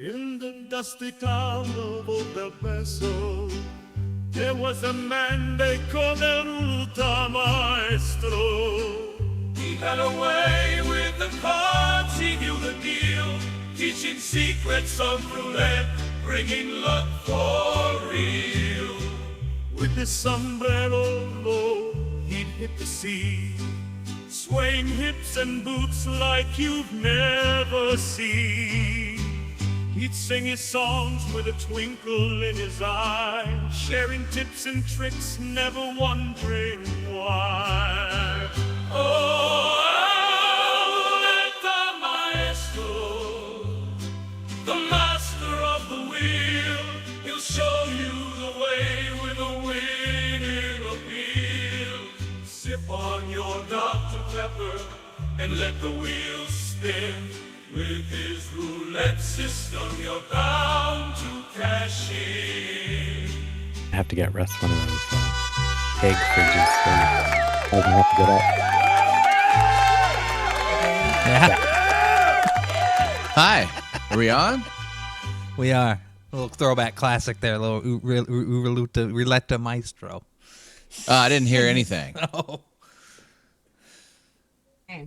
In the dusty town of Old El Paso, there was a man they called El Ruta Maestro. He had a way with the cards, he knew the deal, teaching secrets of roulette, bringing luck for real. With his sombrero low, he'd hit the sea, swaying hips and boots like you've never seen. He'd sing his songs with a twinkle in his eye, sharing tips and tricks, never wondering why. Oh, Aleta Maestro, the master of the wheel, he'll show you the way with a winning appeal. Sip on your Dr. Pepper and let the wheels spin. With his roulette system, you're bound to cash in. I have to get Russ one of those egg fridges so he doesn't have to get up. Yeah. Hi, are we on? We are. A little throwback classic there, a little Roulette Maestro. I didn't hear anything. Oh.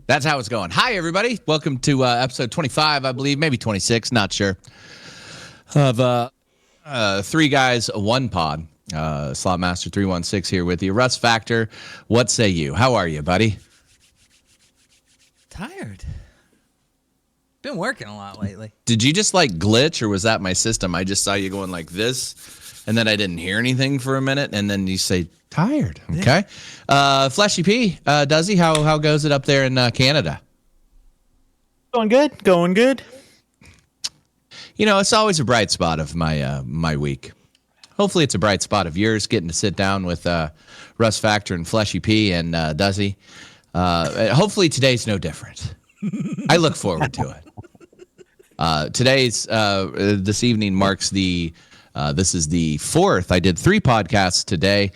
That's how it's going. Hi, everybody. Welcome to episode 25, I believe, maybe 26, not sure, of Three Guys, One Pod. Slotmaster 316 here with you. Russ Factor, what say you? How are you, buddy? Tired. Been working a lot lately. Did you just like glitch, or was that my system? I just saw you going like this, and then I didn't hear anything for a minute, and then you say tired. Okay. Fleshy P, does he? How goes it up there in Canada? Going good. You know, it's always a bright spot of my week. Hopefully it's a bright spot of yours, getting to sit down with Russ Factor and Fleshy P and Duzzy. Hopefully today's no different. I look forward to it. This evening marks this is the fourth. I did 3 podcasts today.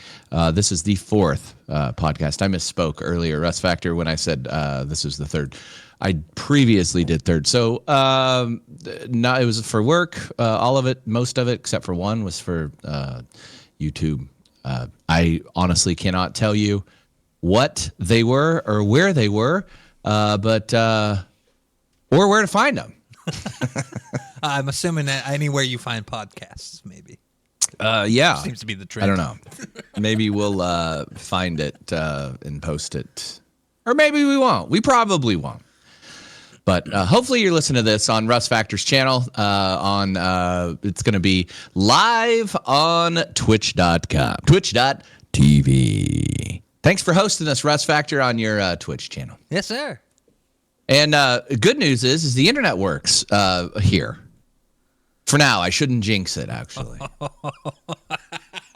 This is the fourth podcast. I misspoke earlier, Russ Factor, when I said this is the third. I previously did third. So it was for work. All of it, most of it, except for one, was for YouTube. I honestly cannot tell you what they were or where they were, or where to find them. I'm assuming that anywhere you find podcasts, maybe. Yeah. Seems to be the trend. I don't know. Maybe we'll find it and post it. Or maybe we won't. We probably won't. But hopefully you're listening to this on Russ Factor's channel. It's going to be live on twitch.com. Twitch.tv. Thanks for hosting us, Russ Factor, on your Twitch channel. Yes, sir. And good news is the internet works here. For now, I shouldn't jinx it, actually.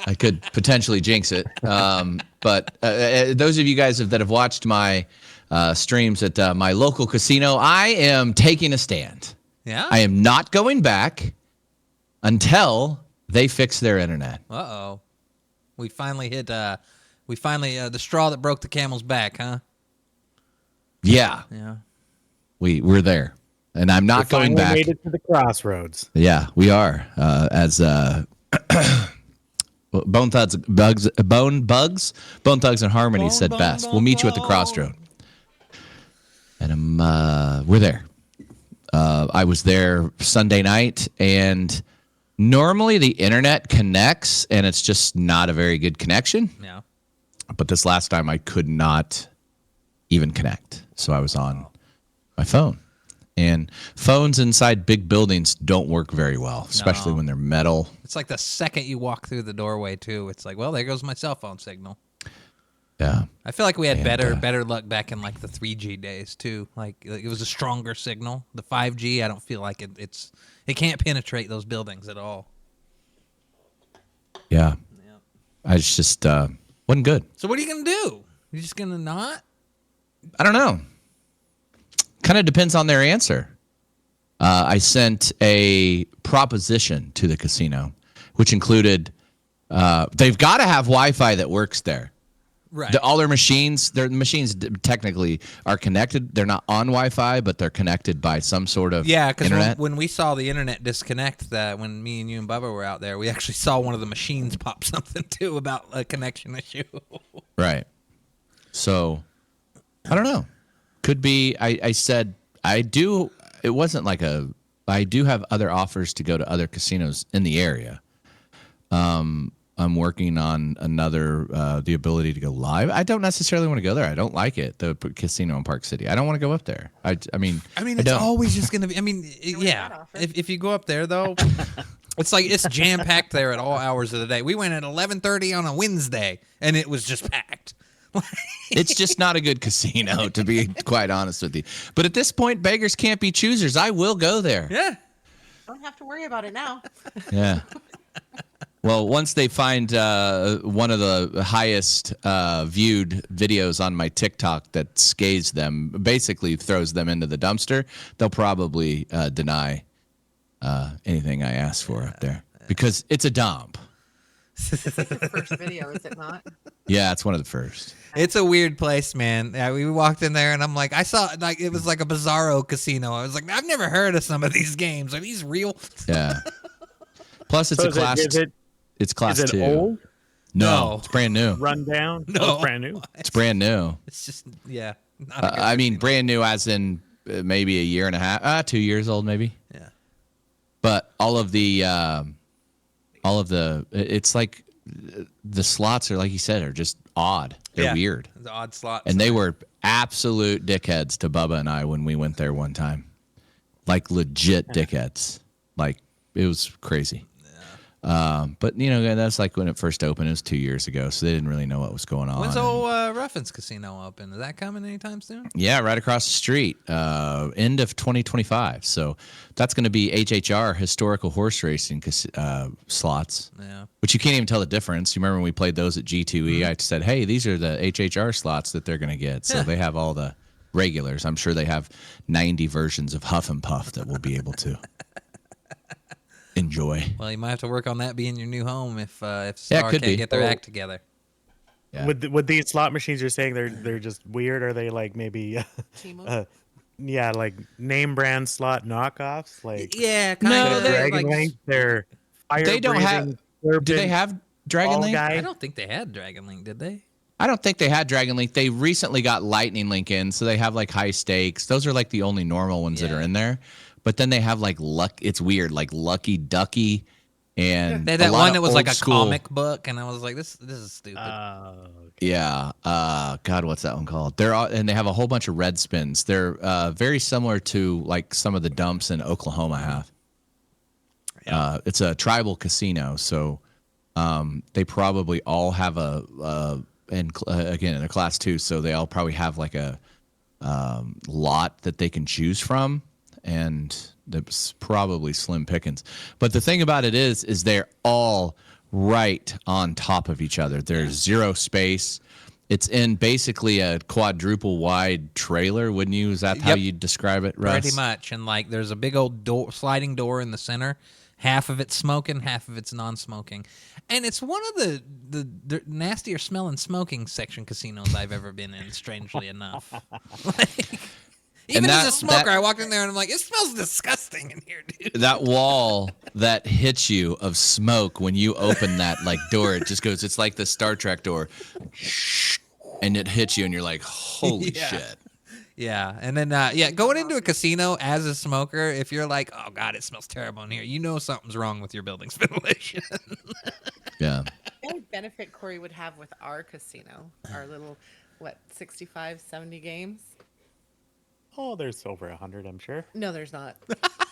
I could potentially jinx it. But those of you guys that have watched my streams at my local casino, I am taking a stand. Yeah? I am not going back until they fix their internet. Uh-oh. We finally hit, the straw that broke the camel's back, huh? Yeah. Yeah. We're there. And I'm not going back. We made it to the crossroads. Yeah, we are. As Bone Thugs and Harmony said best. We'll meet you at the crossroad. And we're there. I was there Sunday night, and normally the internet connects, and it's just not a very good connection. Yeah. But this last time I could not even connect, so I was on my phone. And phones inside big buildings don't work very well, especially when they're metal. It's like the second you walk through the doorway, too. It's like, well, there goes my cell phone signal. Yeah. I feel like we had better luck back in like the 3G days, too. Like it was a stronger signal. The 5G, I don't feel like it can't penetrate those buildings at all. Yeah. I just wasn't good. So what are you going to do? You just going to not? I don't know. Kind of depends on their answer. I sent a proposition to the casino, which included they've got to have Wi-Fi that works there. Right. All their machines, technically are connected. They're not on Wi-Fi, but they're connected by some sort of because internet. when we saw the internet disconnect, when me and you and Bubba were out there, we actually saw one of the machines pop something too about a connection issue. Right. So, I don't know. Could be. I said I do. It wasn't like I do have other offers to go to other casinos in the area. I'm working on another, the ability to go live. I don't necessarily want to go there. I don't like it. The casino in Park City. I don't want to go up there. I mean, it's always just going to be, yeah. If you go up there though, it's jam packed there at all hours of the day. We went at 11:30 on a Wednesday and it was just packed. It's just not a good casino, to be quite honest with you. But at this point, beggars can't be choosers. I will go there. Yeah. Don't have to worry about it now. Yeah. Well, once they find one of the highest viewed videos on my TikTok that scays them, basically throws them into the dumpster, they'll probably deny anything I asked for up there because it's a dump. It's like your first video, is it not? Yeah, it's one of the first. It's a weird place, man. Yeah, we walked in there and I'm like, I saw it was like a bizarro casino. I was like, I've never heard of some of these games. Are these real? Yeah. Plus, it's a class. It's class Is it 2. old? No, it's brand new. Run down? No. Oh, it's brand new. It's brand new. It's just not a good I mean, casino. brand new as in maybe a year and a half, 2 years old, maybe. Yeah. But all of the, it's like the slots are, like you said, are just odd. They're weird. The odd slots. And they were absolute dickheads to Bubba and I when we went there one time. Like legit dickheads. Like it was crazy. But that's like when it first opened. It was 2 years ago, so they didn't really know what was going on. When's old Ruffins Casino open? Is that coming anytime soon? Yeah, right across the street, end of 2025. So that's going to be HHR, historical horse racing slots. Yeah. Which you can't even tell the difference. You remember when we played those at G2E? I said, hey, these are the HHR slots that they're going to get. So they have all the regulars. I'm sure they have 90 versions of Huff and Puff that we'll be able to enjoy. Well, you might have to work on that being your new home if Star could can't be. get their act together. Yeah. With these slot machines, you're saying they're just weird? Are they like maybe, Timo? like name brand slot knockoffs? Like Yeah, No, kind of. they're Dragon Link, they're fire They don't have. Do they have Dragon Link? I don't think they had Dragon Link, did they? I don't think they had Dragon Link. They recently got Lightning Link in, so they have like high stakes. Those are like the only normal ones that are in there. But then they have like it's weird, like Lucky Ducky, and They had that one that was like a comic book, and I was like, this is stupid. Yeah. God, what's that one called? And they have a whole bunch of red spins. They're very similar to like some of the dumps in Oklahoma have. Yeah. It's a tribal casino, so they probably all have again, in a class 2, so they all probably have like a lot that they can choose from, and that's probably slim pickings. But the thing about it is they're all right on top of each other. There's zero space. It's in basically a quadruple wide trailer, wouldn't you? Is that how you'd describe it, Russ? Pretty much. And like there's a big old sliding door in the center. Half of it's smoking, half of it's non-smoking. And it's one of the nastier smelling smoking section casinos I've ever been in, strangely enough. Even as a smoker, I walked in there and I'm like, it smells disgusting in here, dude. That wall that hits you of smoke when you open that like door, it just goes, it's like the Star Trek door. And it hits you and you're like, holy shit. Yeah. And then, going into a casino as a smoker, if you're like, oh, God, it smells terrible in here, you know something's wrong with your building's ventilation. Yeah. The only benefit Corey would have with our casino, our little, 65, 70 games? Oh, there's over 100, I'm sure. No, there's not.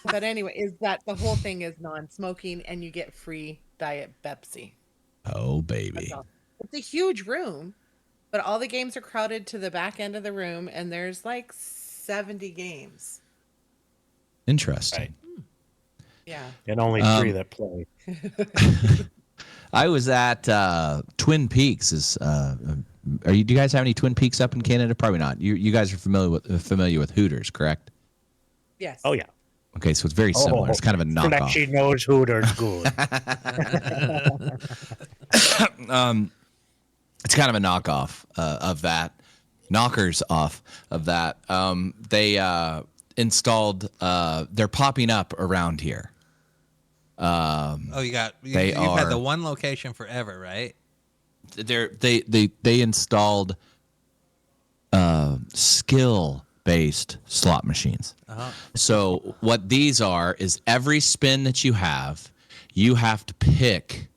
But anyway, is that the whole thing is non-smoking and you get free Diet Pepsi. Oh, baby. That's all. It's a huge room, but all the games are crowded to the back end of the room, and there's like 70 games. Interesting. Right. Yeah. And only 3 that play. I was at Twin Peaks. Do you guys have any Twin Peaks up in Canada? Probably not. You guys are familiar with Hooters, correct? Yes. Oh, yeah. Okay, so it's very similar. It's kind of a knockoff. She knows Hooters good. It's kind of a knockoff of that. Knockers off of that. They installed. They're popping up around here. You've had the one location forever, right? They installed skill-based slot machines. Uh-huh. So what these are is every spin that you have to pick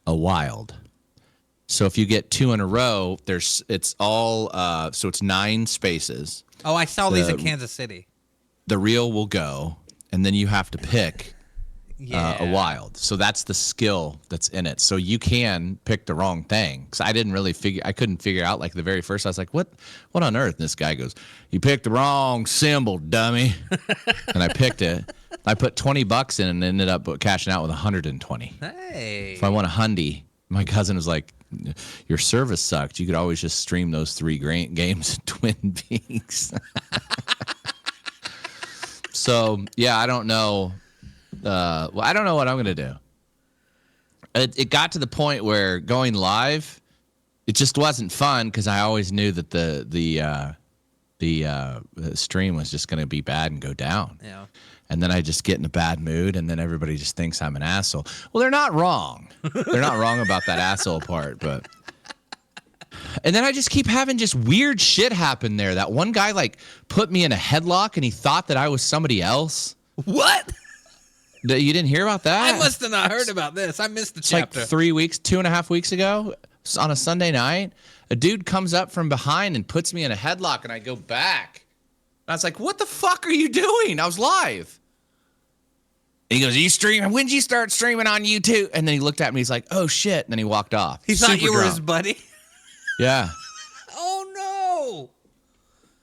a wild. So if you get 2 in a row, it's 9 spaces. Oh, I saw these in Kansas City. The reel will go, and then you have to pick a wild. So that's the skill that's in it. So you can pick the wrong thing. Because I couldn't figure out like the very first. I was like, what on earth? And this guy goes, you picked the wrong symbol, dummy. And I picked it. I put $20 in and ended up cashing out with 120. Hey. So I won $100. My cousin was like, your service sucked. You could always just stream those 3 games in Twin Peaks. So, yeah, I don't know. I don't know what I'm going to do. It got to the point where going live, it just wasn't fun because I always knew that the stream was just going to be bad and go down. Yeah. And then I just get in a bad mood, and then everybody just thinks I'm an asshole. Well, they're not wrong. They're not wrong about that asshole part, but. And then I just keep having just weird shit happen there. That one guy like put me in a headlock, and he thought that I was somebody else. What? You didn't hear about that? I must have not heard about this. I missed the It's chapter. like 3 weeks, 2.5 weeks ago, on a Sunday night, a dude comes up from behind and puts me in a headlock, and I go back. And I was like, what the fuck are you doing? I was live. And he goes, are you streaming? When did you start streaming on YouTube? And then he looked at me. He's like, oh, shit. And then he walked off. He thought Super you were drunk. his buddy? Yeah. Oh, no.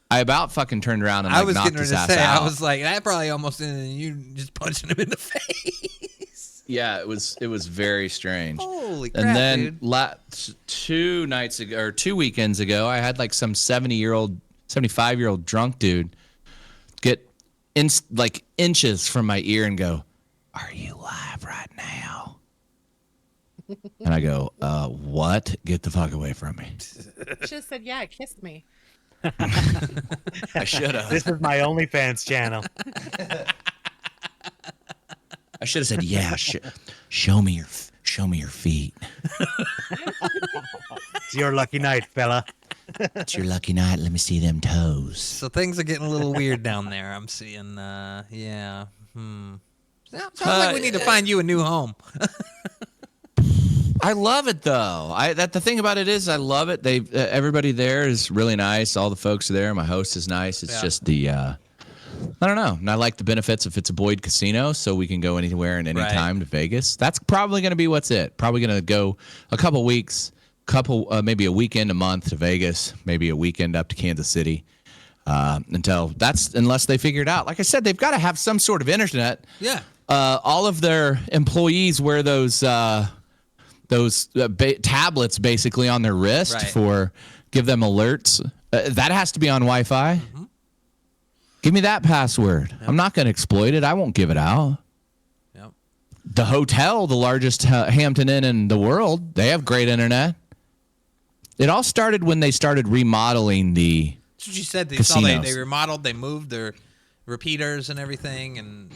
I about fucking turned around and I like, was knocked getting his ready to ass say, out. I was like, that probably almost ended in you just punching him in the face. Yeah, it was very strange. Holy crap, And then dude. 2 nights ago, or 2 weekends ago, I had like some 75-year-old drunk dude get like inches from my ear and go, are you live right now? And I go, what? Get the fuck away from me. Should have said, yeah, kissed me. I should have. This is my OnlyFans channel. I should have said, yeah, show me your feet. It's your lucky night, fella. It's your lucky night. Let me see them toes. So things are getting a little weird down there. I'm seeing, yeah. Sounds like we need to find you a new home. I love it though. The thing about it is I love it. They everybody there is really nice. All the folks are there. My host is nice. It's just the I don't know. And I like the benefits if it's a Boyd casino, so we can go anywhere and anytime to Vegas. That's probably going to be what's it. Probably going to go a couple weeks, maybe a weekend, a month to Vegas, maybe a weekend up to Kansas City. Unless they figure it out. Like I said, they've got to have some sort of internet. Yeah. All of their employees wear those tablets basically on their wrist give them alerts. That has to be on Wi-Fi. Mm-hmm. Give me that password. Yep. I'm not going to exploit it. I won't give it out. Yep. The hotel, the largest Hampton Inn in the world, they have great internet. It all started when they started remodeling the That's what you said. casinos. They remodeled, they moved their repeaters and everything. And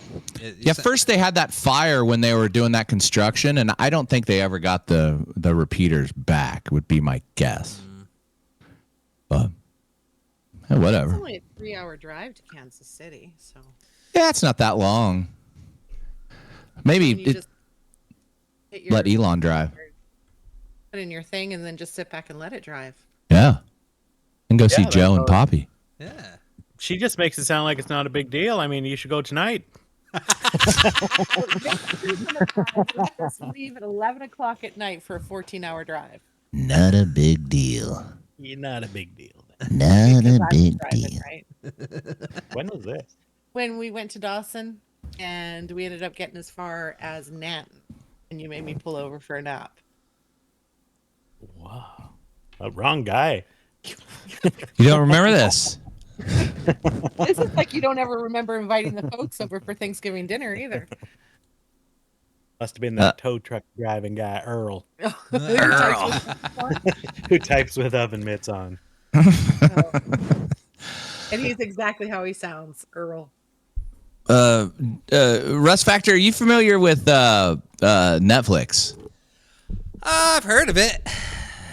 first they had that fire when they were doing that construction, and I don't think they ever got the repeaters back, would be my guess. But whatever. It's only a 3-hour drive to Kansas City, so. Yeah, it's not that long. Maybe just let Elon drive. Put in your thing and then just sit back and let it drive. Yeah. And go see Joe and Poppy. Yeah. She just makes it sound like it's not a big deal. I mean, you should go tonight. Let's leave at 11 o'clock at night for a 14-hour drive. Not a big deal. Not a big deal. Not a big Driving, deal. right? When was this? When we went to Dawson and we ended up getting as far as Nanton, and you made me pull over for a nap. Wow. Wrong guy. You don't remember this? This is like you don't ever remember inviting the folks over for Thanksgiving dinner either. Must have been that tow truck driving guy, Earl, Earl. who types with oven mitts on. And he's exactly how he sounds, Earl. Russ Factor, are you familiar with Netflix? I've heard of it.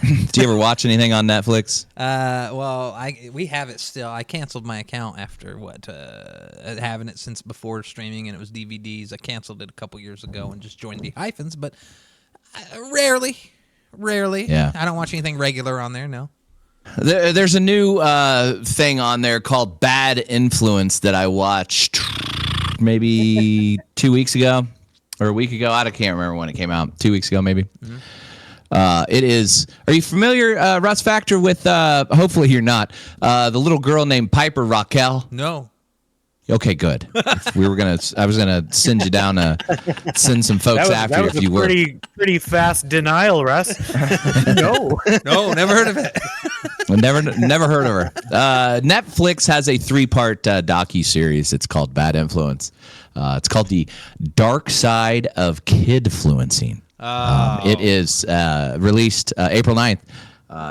Do you ever watch anything on Netflix? Well, we have it still. I canceled my account after having it since before streaming, and it was DVDs. I canceled it a couple years ago and just joined the hyphens, but rarely. Yeah. I don't watch anything regular on there. No. There's a new thing on there called Bad Influence that I watched maybe 2 weeks ago or a week ago. I can't remember when it came out. 2 weeks ago, maybe. Mm-hmm. It is. Are you familiar, Russ Factor, with? Hopefully, you're not. The little girl named Piper Rockelle. No. Okay, good. I was gonna send you down send some folks after you if you were. Pretty fast denial, Russ. No, never heard of it. Never heard of her. Netflix has a 3-part docu-series. It's called Bad Influence. It's called The Dark Side of Kidfluencing. It is released April 9th.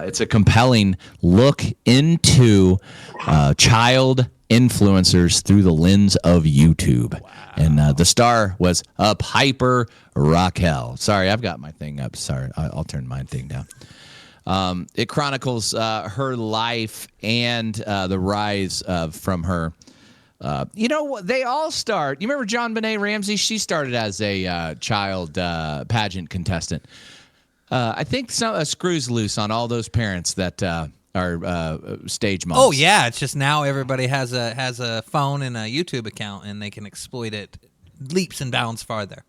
It's a compelling look into child influencers through the lens of YouTube. Wow. And the star was Piper Rockelle. Sorry, I've got my thing up. Sorry, I'll turn my thing down. It chronicles her life and the rise from her. They all start. You remember John Benet Ramsey? She started as a child pageant contestant. I think some screws loose on all those parents that are stage moms. Oh yeah, it's just now everybody has a phone and a YouTube account, and they can exploit it leaps and bounds farther.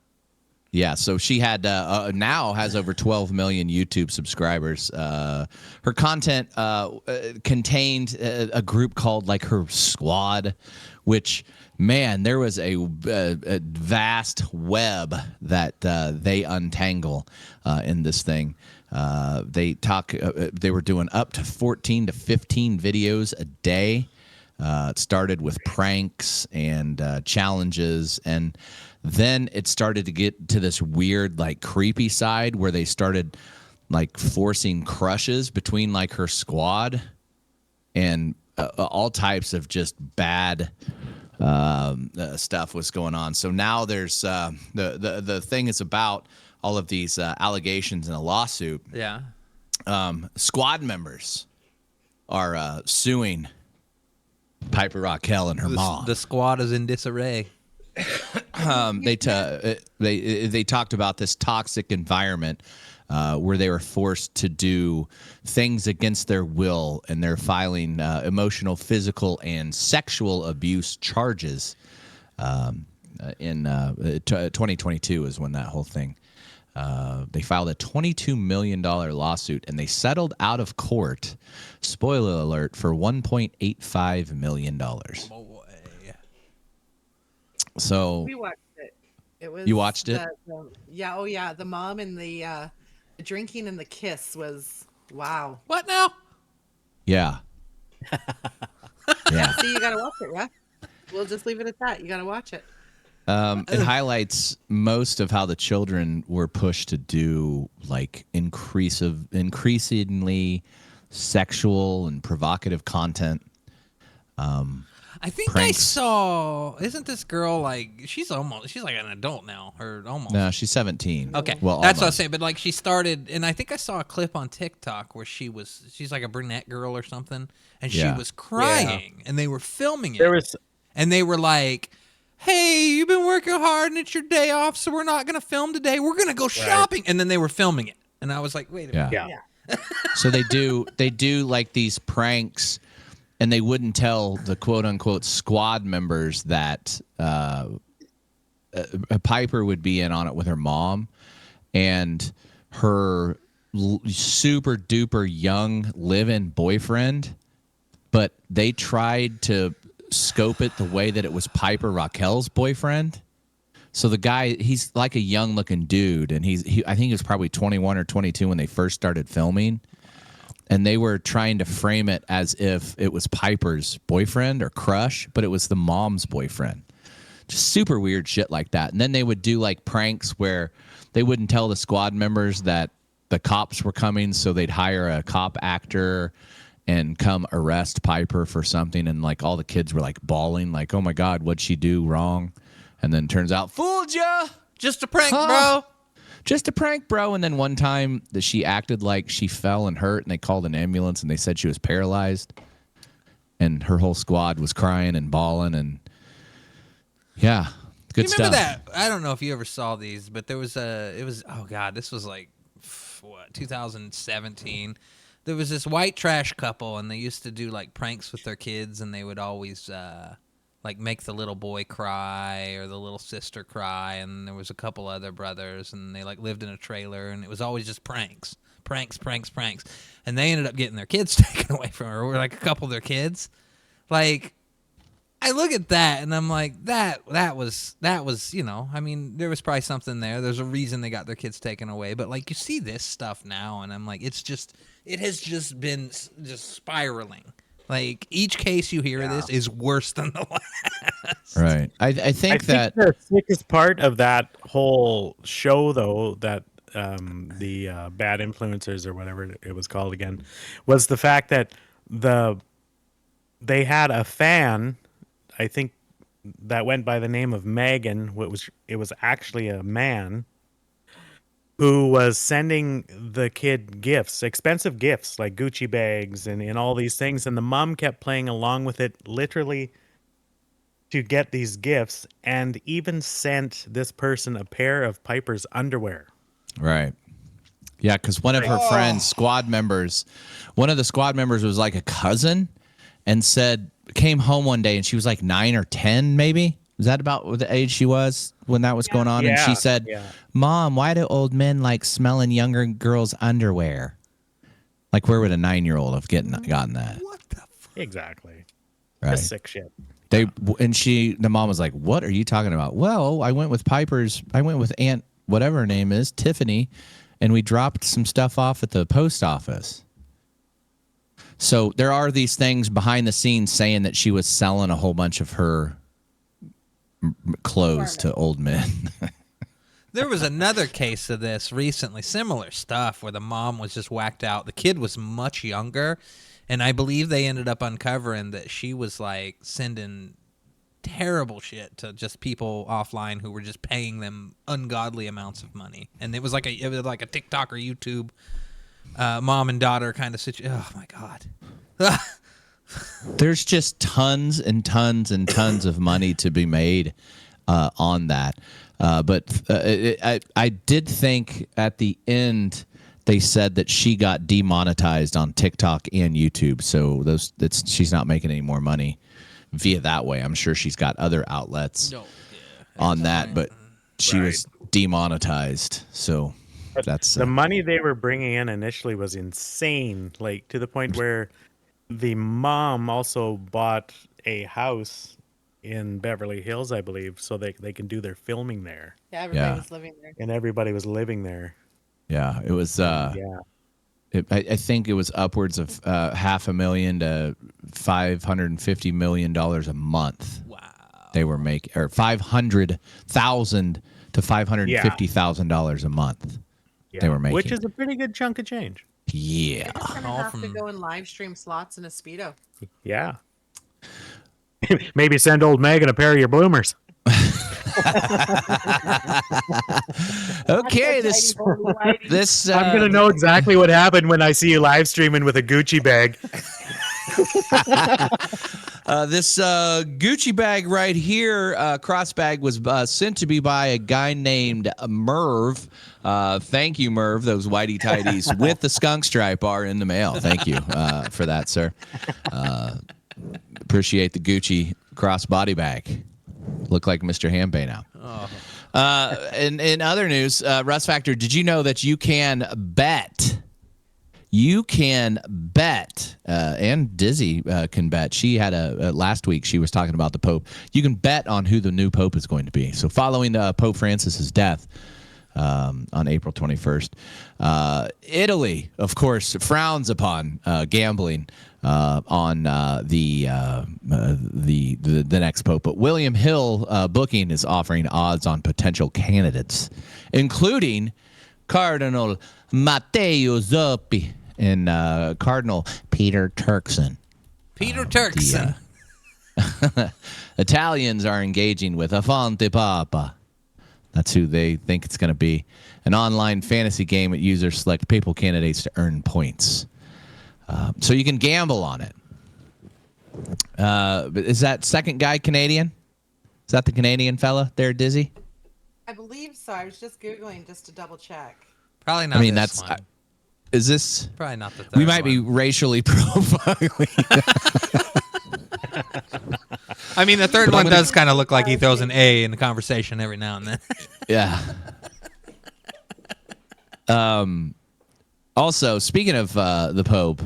Yeah, so she had now has over 12 million YouTube subscribers. Her content contained a group called like her squad, which, man, there was a vast web that they untangle in this thing. They were doing up to 14 to 15 videos a day. It started with pranks and challenges, and then it started to get to this weird, like, creepy side where they started, like, forcing crushes between, like, her squad and all types of just bad stuff was going on. So now there's the thing is about all of these allegations in a lawsuit. Yeah. Squad members are suing Piper Rockelle and her mom. The squad is in disarray. They talked about this toxic environment where they were forced to do things against their will, and they're filing emotional, physical, and sexual abuse charges. In 2022 is when that whole thing. They filed a $22 million lawsuit, and they settled out of court. Spoiler alert, for $1.85 million. So We watched it. It was. You watched it? Yeah. Oh, yeah. The mom and the drinking and the kiss was wow. What now? yeah, yeah. See, you gotta watch it, yeah. We'll just leave it at that. You gotta watch it. It highlights most of how the children were pushed to do like increasingly sexual and provocative content. I think Pranks. I saw. Isn't this girl like she's like an adult now, or almost? No, she's 17. Okay, well, that's what I was almost. saying. But like she started, and I think I saw a clip on TikTok where she's like a brunette girl or something, and she Yeah. was crying, and they were filming it. There was And they were like, hey, you've been working hard and it's your day off, so we're not going to film today. We're going to go shopping. And then they were filming it. And I was like, wait a minute. yeah. So they do like these pranks, and they wouldn't tell the quote unquote squad members that Piper would be in on it with her mom and her super duper young live-in boyfriend, but they tried to scope it the way that it was Piper Rockelle's boyfriend. So the guy, he's like a young looking dude, and I think he was probably 21 or 22 when they first started filming, and they were trying to frame it as if it was Piper's boyfriend or crush, but it was the mom's boyfriend. Just super weird shit like that. And then they would do like pranks where they wouldn't tell the squad members that the cops were coming, so they'd hire a cop actor and come arrest Piper for something, and like all the kids were like bawling, like, "Oh my God, what'd she do wrong?" And then turns out, fooled ya, Just a prank, bro. just a prank, bro. And then one time that she acted like she fell and hurt, and they called an ambulance, and they said she was paralyzed, and her whole squad was crying and bawling, and yeah, good You remember stuff. that? I don't know if you ever saw these, but there was oh God, this was like, 2017. There was this white trash couple, and they used to do like pranks with their kids, and they would always like make the little boy cry or the little sister cry, and there was a couple other brothers, and they like lived in a trailer, and it was always just pranks, and they ended up getting their kids taken away from her, or like a couple of their kids. Like, I look at that and I'm like, that was, you know, I mean, there was probably something there. There's a reason they got their kids taken away. But like, you see this stuff now, and I'm like, it has just been just spiraling. Like, each case you hear of this is worse than the last. Right. I think that the sickest part of that whole show, though, that the bad influencers or whatever it was called again, was the fact that they had a fan, I think, that went by the name of Megan. It was actually a man who was sending the kid gifts, expensive gifts like Gucci bags and all these things, and the mom kept playing along with it, literally, to get these gifts, and even sent this person a pair of Piper's underwear. right. Yeah, because one of her friends, squad members, one of the squad members was like a cousin, and came home one day, and she was like 9 or 10, maybe. Was that about the age she was when that was going on? And she said, "Mom, why do old men like smelling younger girls' underwear?" Like, where would a 9-year-old have gotten that? What the fuck? Exactly. Right. Just sick shit. The mom was like, "What are you talking about?" "Well, I went with Aunt whatever her name is, Tiffany, and we dropped some stuff off at the post office." So there are these things behind the scenes saying that she was selling a whole bunch of her clothes to old men. There was another case of this recently, similar stuff, where the mom was just whacked out. The kid was much younger, and I believe they ended up uncovering that she was like sending terrible shit to just people offline who were just paying them ungodly amounts of money. And it was like a TikTok or YouTube mom and daughter kind of situation. Oh my God. There's just tons and tons and tons of money to be made on that. But I did think at the end they said that she got demonetized on TikTok and YouTube. So she's not making any more money via that way. I'm sure she's got other outlets on that, but she was demonetized. So that's the money they were bringing in initially was insane, like to the point where the mom also bought a house in Beverly Hills, I believe, so they can do their filming there. Yeah, everybody was living there. And everybody was living there. yeah, it was. I think it was upwards of $500,000 to $550 million a month. Wow. They were making, or $500,000 to $550,000 a month. Yeah. They were making, which is a pretty good chunk of change. Yeah. They're just gonna All have to from- go and live stream slots in a Speedo. Yeah. Maybe send old Megan a pair of your bloomers. Okay, this I'm gonna know exactly what happened when I see you live streaming with a Gucci bag. This Gucci bag right here, cross bag, was sent to me by a guy named Merv. Thank you, Merv. Those whitey tighties with the skunk stripe are in the mail. Thank you for that, sir. Appreciate the Gucci cross body bag. Look like Mr. Hambay now. In other news, Russ Factor, did you know that you can bet? You can bet, and Dizzy can bet. She had last week, she was talking about the Pope. You can bet on who the new Pope is going to be. So following Pope Francis's death, on April 21st. Italy, of course, frowns upon gambling on the next pope. But William Hill Booking is offering odds on potential candidates, including Cardinal Matteo Zuppi and Cardinal Peter Turkson. Peter Turkson. Italians are engaging with Avanti Papa. That's who they think it's going to be. An online fantasy game that users select papal candidates to earn points. So you can gamble on it. Is that second guy Canadian? Is that the Canadian fella there, Dizzy? I believe so. I was just Googling just to double check. Probably not. I mean, this that's. one. Is this? Probably not the third We might be one. racially profiling. I mean, the third But I'm one gonna- does kind of look like he throws an A in the conversation every now and then. Yeah. Also, speaking of the Pope,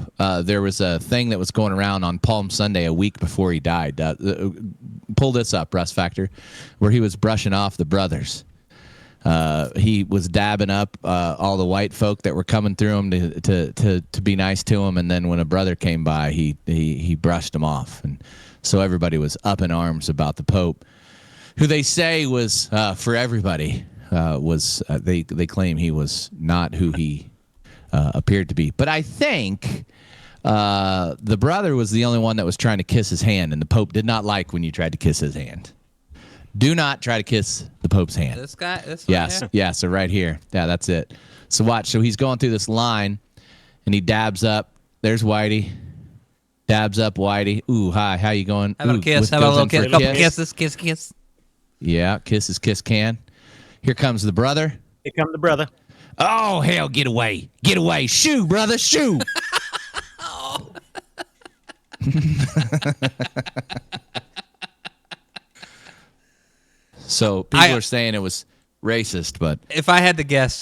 there was a thing that was going around on Palm Sunday a week before he died. Pull this up, Russ Factor, where he was brushing off the brothers. He was dabbing up all the white folk that were coming through him to be nice to him, and then when a brother came by, he brushed him off, and so everybody was up in arms about the Pope, who they say was for everybody. They claim he was not who he appeared to be. But I think the brother was the only one that was trying to kiss his hand, and the Pope did not like when you tried to kiss his hand. Do not try to kiss the Pope's hand. This guy? This one Yes, here? yeah, so right here. Yeah, that's it. So watch. So he's going through this line, and he dabs up. There's Whitey. Dabs up Whitey. Ooh, hi. How you going? How about a Ooh, kiss? with How about a goes little in for kiss? a Couple kiss. kisses. Kiss. Yeah, kisses, kiss can. Here comes the brother. Here come the brother. Oh, hell, get away. Get away. Shoo, brother, shoo. So people are saying it was racist, but If I had to guess,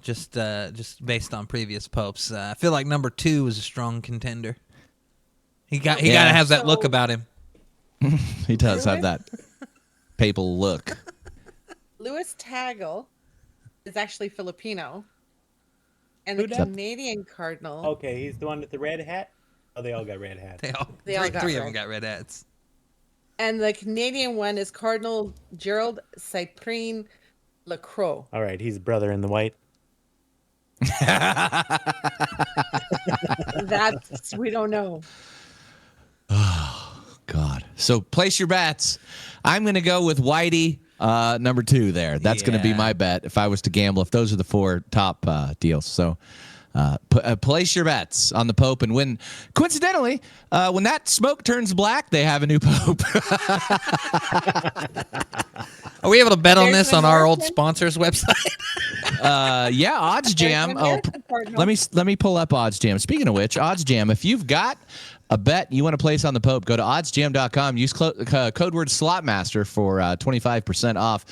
just based on previous popes, I feel like number 2 is a strong contender. He got to have that look about him. he does have that papal look. Louis Tagle is actually Filipino. And Who the dat? Canadian cardinal. Okay, he's the one with the red hat. Oh, they all got red hats. They all got three of red. them got red hats. And the Canadian one is Cardinal Gerald Cyprien Lacroix. All right, he's brother in the white. That's, we don't know. God. So place your bets. I'm going to go with Whitey, number 2 there. That's going to be Yeah. my bet if I was to gamble, if those are the 4 top deals. So place your bets on the Pope, and when, coincidentally, when that smoke turns black, they have a new Pope. Are we able to bet on There's this an on our old American? sponsors website? Yeah, Odds Jam. There's an Oh, American cardinal. let me pull up Odds Jam. Speaking of which, Odds Jam, if you've got a bet you want to place on the Pope, go to oddsjam.com. Use code word SlotMaster for 25% off.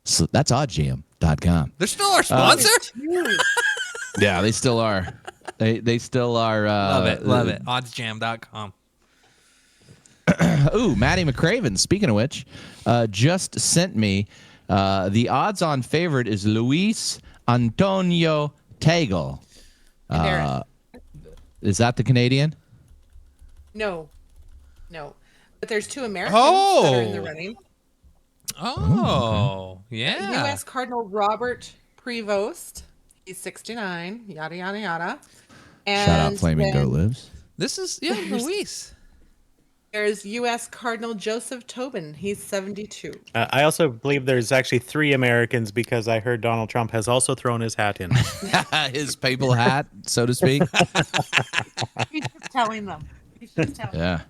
So that's oddsjam.com. They're still our sponsor. Yeah, they still are. They still are. Love it. Oddsjam.com. Ooh, Maddie McCraven, speaking of which, just sent me the odds-on favorite is Luis Antonio Tagle. Is that the Canadian? No. But there's 2 Americans that are in the Oh. running. Oh, yeah. U.S. Cardinal Robert Prevost. He's 69. Yada, yada, yada. And Shout out Flamingo then Lives. This is, Luis. There's U.S. Cardinal Joseph Tobin. He's 72. I also believe there's actually 3 Americans because I heard Donald Trump has also thrown his hat in. His papal hat, so to speak. He's just telling them. Yeah.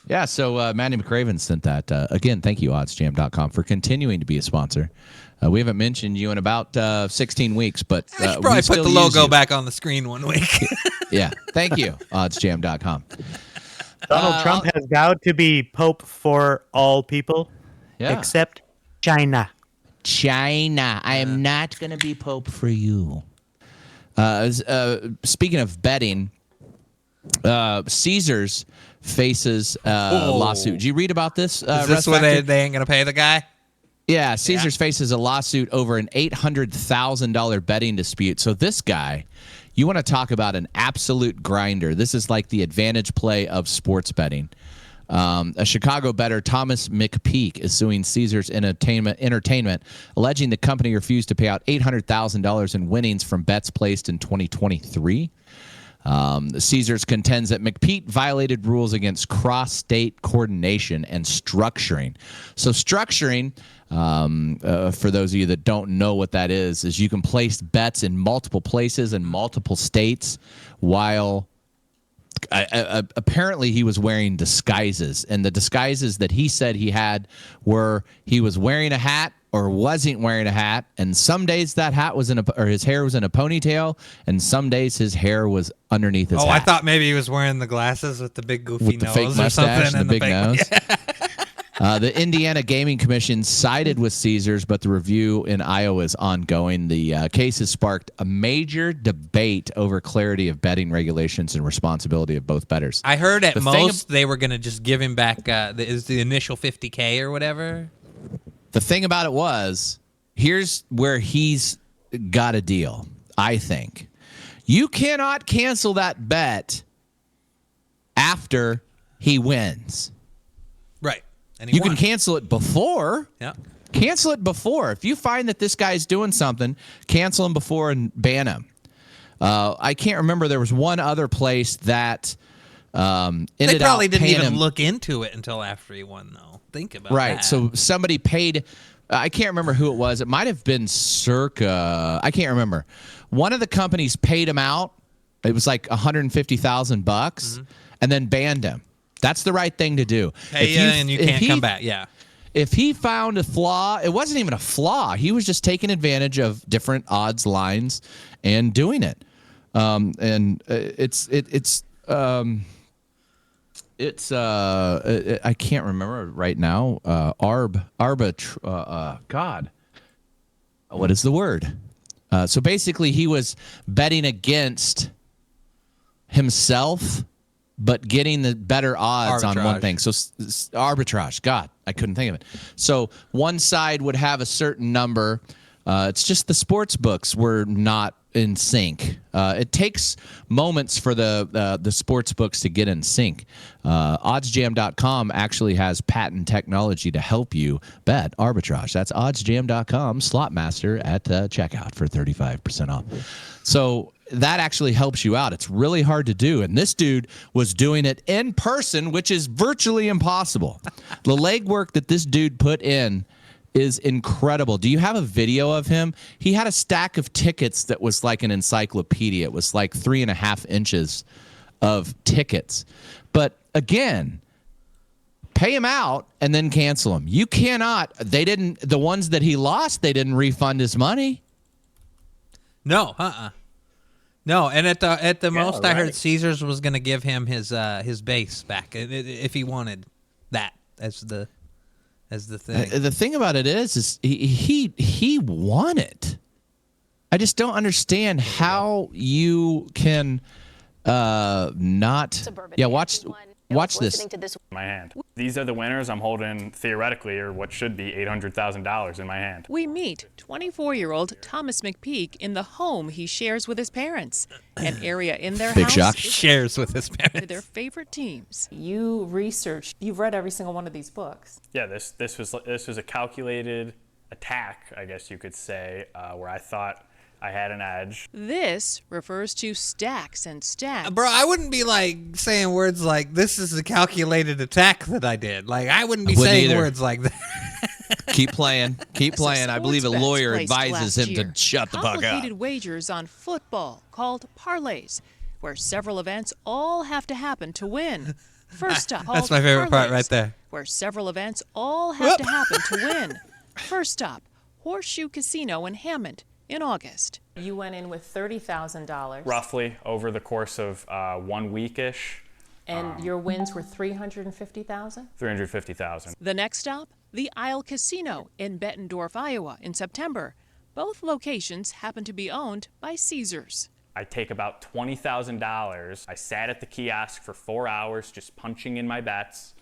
Yeah, so Maddie McCraven sent that. Again, thank you, oddsjam.com, for continuing to be a sponsor. We haven't mentioned you in about 16 weeks, but I should we probably still put the use logo you. back on the screen one week. Yeah, thank you, oddsjam.com. Donald Trump has vowed to be Pope for all people Yeah. except China. China, I am not going to be Pope for you. Speaking of betting, Caesars faces a lawsuit. Did you read about this? Is this where they ain't going to pay the guy? Yeah, Caesars faces a lawsuit over an $800,000 betting dispute. So this guy, you want to talk about an absolute grinder. This is like the advantage play of sports betting. A Chicago bettor, Thomas McPeak, is suing Caesars Entertainment, alleging the company refused to pay out $800,000 in winnings from bets placed in 2023. Caesars contends that McPeak violated rules against cross-state coordination and structuring. So structuring, for those of you that don't know what that is you can place bets in multiple places in multiple states while apparently he was wearing disguises. And the disguises that he said he had were he was wearing a hat or wasn't wearing a hat, and some days that hat was his hair was in a ponytail, and some days his hair was underneath his hat. I thought maybe he was wearing the glasses with the big goofy with the nose fake or mustache something and the big fake, nose. Yeah. The Indiana Gaming Commission sided with Caesars, but the review in Iowa is ongoing. The case has sparked a major debate over clarity of betting regulations and responsibility of both bettors. I heard at most they were going to just give him back the initial $50K or whatever. The thing about it was, here's where he's got a deal, I think. You cannot cancel that bet after he wins. Right. And You can cancel it before. Yeah. Cancel it before. If you find that this guy's doing something, cancel him before and ban him. I can't remember. There was one other place that ended They probably up didn't paying even him. look into it until after he won, though. Think about Right. that. So somebody paid. I can't remember who it was. It might have been Circa. I can't remember. One of the companies paid him out. It was like $150,000 and then banned him. That's the right thing to do. And you can't come back. Yeah. If he found a flaw, it wasn't even a flaw. He was just taking advantage of different odds lines and doing it. I can't remember right now. God, what is the word? So basically, he was betting against himself, but getting the better odds on one thing. So arbitrage. God, I couldn't think of it. So one side would have a certain number. It's just the sports books were not in sync. It takes moments for the sports books to get in sync. OddsJam.com actually has patent technology to help you bet arbitrage. That's OddsJam.com, Slotmaster at checkout for 35% off. So that actually helps you out. It's really hard to do. And this dude was doing it in person, which is virtually impossible. The legwork that this dude put in is incredible. Do you have a video of him? He had a stack of tickets that was like an encyclopedia. It was like 3.5 inches of tickets. But again, pay him out and then cancel him. You cannot. The ones that he lost, they didn't refund his money. No, No, and at the most, I heard Caesars was going to give him his base back if he wanted that as the thing. The thing about it is he won it. I just don't understand how you can not. Yeah, watch this. My hand. These are the winners. I'm holding theoretically, or what should be $800,000 in my hand. We meet 24-year-old Thomas McPeak in the home he shares with his parents, an area in their Big house shock. Shares with his parents. with their favorite teams. You've read every single one of these books. Yeah, this was a calculated attack, I guess you could say, where I thought I had an edge. This refers to stacks and stacks. Bro, I wouldn't be like saying words like this is a calculated attack that I did. Like I wouldn't be saying words like that. Keep playing. Keep playing. I believe a Sports lawyer bets advises placed him last year. to shut the fuck up. Complicated wagers on football called parlays, where several events all have to happen to win. First up, That's my favorite part parlays, right there. where several events all have to happen to win. First stop, Horseshoe Casino in Hammond in August. You went in with $30,000. Roughly over the course of 1 week-ish, And your wins were $350,000? $350,000. The next stop, the Isle Casino in Bettendorf, Iowa in September. Both locations happen to be owned by Caesars. I take about $20,000. I sat at the kiosk for 4 hours just punching in my bets.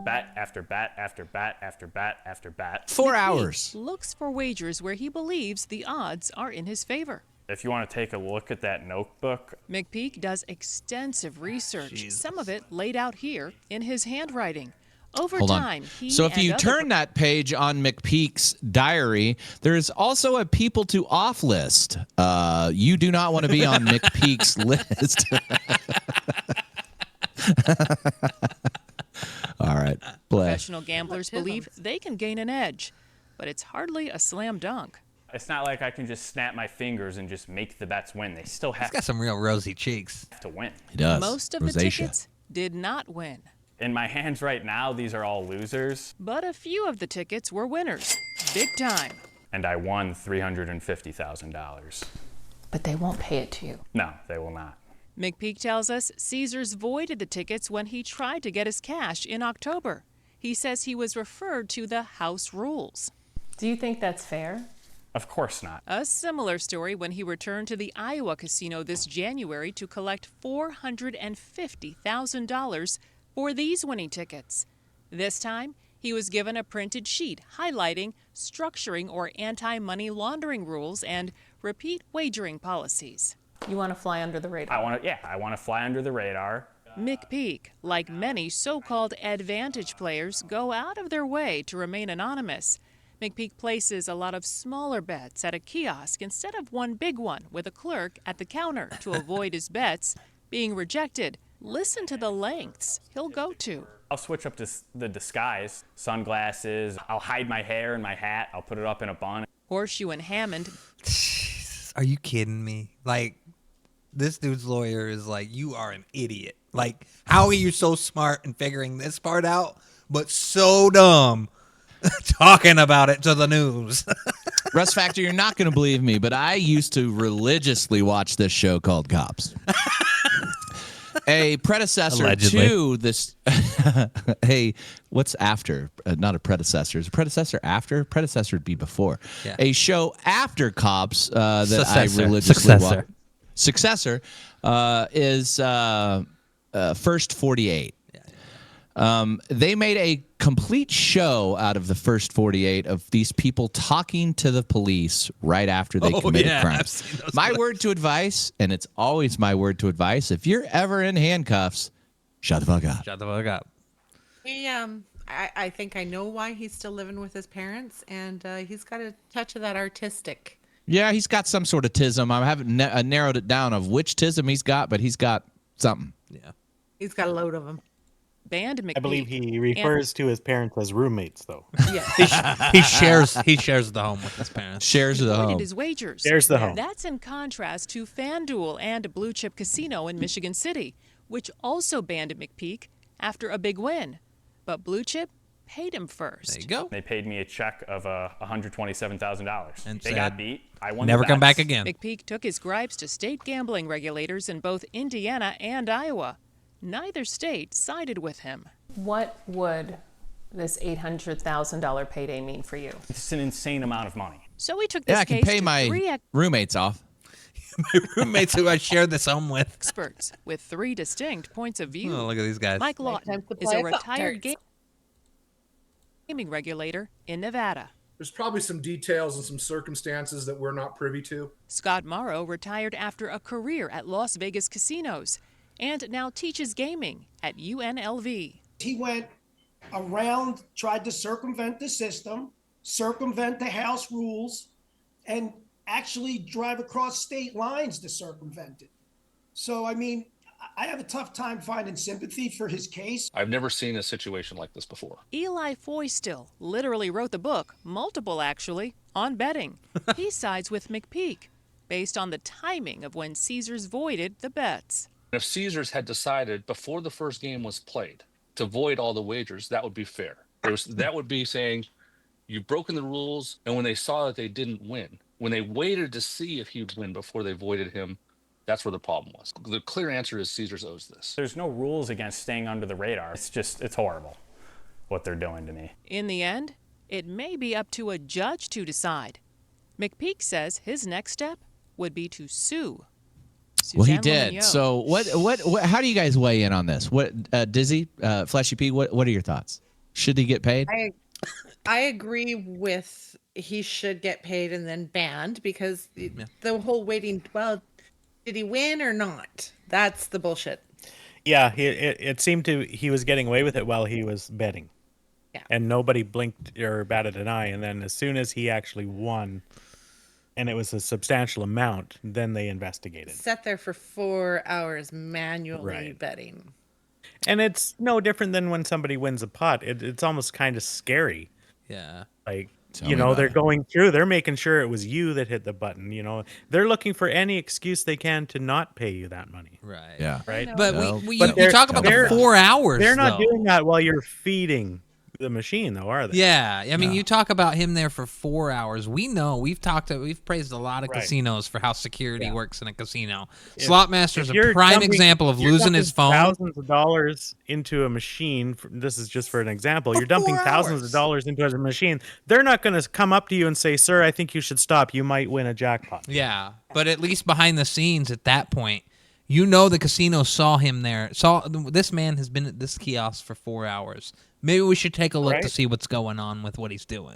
bat after bat after bat after bat after bat. 4 McPeak hours. looks for wagers where he believes the odds are in his favor. If you want to take a look at that notebook, McPeak does extensive research, some of it laid out here in his handwriting. Over Hold time, on. he So if and you other turn that page on McPeak's diary, there is also a people to off list. You do not want to be on McPeak's list. All right, play. professional gamblers believe they can gain an edge, but it's hardly a slam dunk. it's not like I can just snap my fingers and just make the bets win. They still He's have got some real rosy cheeks. to win. He does. Most of the Rosacea. tickets did not win, In my hands right now, these are all losers, but a few of the tickets were winners, big time. and I won $350,000. But they won't pay it to you. No, they will not. McPeak tells us Caesars voided the tickets when he tried to get his cash in October. He says he was referred to the house rules. Do you think that's fair? Of course not. A similar story when he returned to the Iowa casino this January to collect $450,000 for these winning tickets. This time, he was given a printed sheet highlighting structuring or anti-money laundering rules and repeat wagering policies. You want to fly under the radar. I want to fly under the radar. McPeak, like many so-called advantage players, go out of their way to remain anonymous. McPeak places a lot of smaller bets at a kiosk instead of one big one with a clerk at the counter to avoid his bets being rejected. Listen to the lengths he'll go to. I'll switch up to the disguise, sunglasses. I'll hide my hair and my hat. I'll put it up in a bun. Horseshoe and Hammond Are you kidding me? Like, this dude's lawyer is like, you are an idiot. Like, how are you so smart in figuring this part out, but so dumb talking about it to the news? Russ Factor, you're not going to believe me, but I used to religiously watch this show called Cops. A predecessor Allegedly. to this. Hey, what's after? Not a predecessor. Is a predecessor after? Predecessor would be before. Yeah. A show after Cops that Successor. I religiously Successor. watch. Successor is First 48. They made a complete show out of the First 48 of these people talking to the police right after they committed yeah, crimes. I've seen those My clips. word to advice, and it's always my word to advice, if you're ever in handcuffs, shut the fuck up. Shut the fuck up. He, I think I know why he's still living with his parents, and he's got a touch of that artistic. Yeah, he's got some sort of tism. I haven't narrowed it down of which tism he's got, but he's got something. Yeah. He's got a load of them. banned McPeak. I believe he refers to his parents as roommates, though. Yeah. He shares the home with his parents. Shares of the voided home. his wagers. There's the home. That's in contrast to FanDuel and Blue Chip Casino in Michigan City, which also banned McPeak after a big win. But Blue Chip paid him first. There you go. They paid me a check of $127,000. And They said, got beat. I won. Never the come back bets. again. McPeak took his gripes to state gambling regulators in both Indiana and Iowa. Neither state sided with him. What would this $800,000 payday mean for you? It's an insane amount of money. So he took this Yeah, I can case pay to my three roommates off. My roommates who I shared this home with. experts with three distinct points of view. Oh, look at these guys. Mike time Lawton to is play a retired Pop-Tarts. gaming regulator in Nevada. There's probably some details and some circumstances that we're not privy to. Scott Morrow retired after a career at Las Vegas casinos and now teaches gaming at UNLV. He went around, tried to circumvent the system, circumvent the house rules, and actually drive across state lines to circumvent it. So, I mean, I have a tough time finding sympathy for his case. I've never seen a situation like this before. Eli Foystill literally wrote the book, multiple actually, on betting. He sides with McPeak based on the timing of when Caesars voided the bets. If Caesars had decided before the first game was played to void all the wagers, that would be fair. That would be saying you've broken the rules, and when they saw that they didn't win, when they waited to see if he'd win before they voided him, that's where the problem was. The clear answer is Caesars owes this. There's no rules against staying under the radar. It's horrible what they're doing to me. In the end, it may be up to a judge to decide. McPeak says his next step would be to sue. Well, he Suzanne did. Lemonnier. So what? How do you guys weigh in on this? What, Dizzy, Fleshy P? What are your thoughts? Should he get paid? I agree with he should get paid and then banned because the whole waiting. Well, did he win or not? That's the bullshit. Yeah, it seemed he was getting away with it while he was betting. Yeah. And nobody blinked or batted an eye. And then as soon as he actually won, and it was a substantial amount, then they investigated. Sat there for 4 hours manually betting. And it's no different than when somebody wins a pot. It's almost kind of scary. Yeah. Like, Tell me they're about it. going through, they're making sure it was you that hit the button. They're looking for any excuse they can to not pay you that money. Right. Yeah. Right. But Well, you talk about the 4 hours. They're not though. doing that while you're feeding the machine, though, are they? Yeah, I mean, you talk about him there for 4 hours. We know we've praised a lot of casinos for how security works in a casino. Slotmaster's a prime example of losing his phone. Thousands of dollars into a machine. This is just for an example. You're dumping thousands of dollars into a machine. They're not going to come up to you and say, "Sir, I think you should stop. You might win a jackpot." Yeah, but at least behind the scenes at that point, the casino saw him there. This man has been at this kiosk for 4 hours. Maybe we should take a look to see what's going on with what he's doing.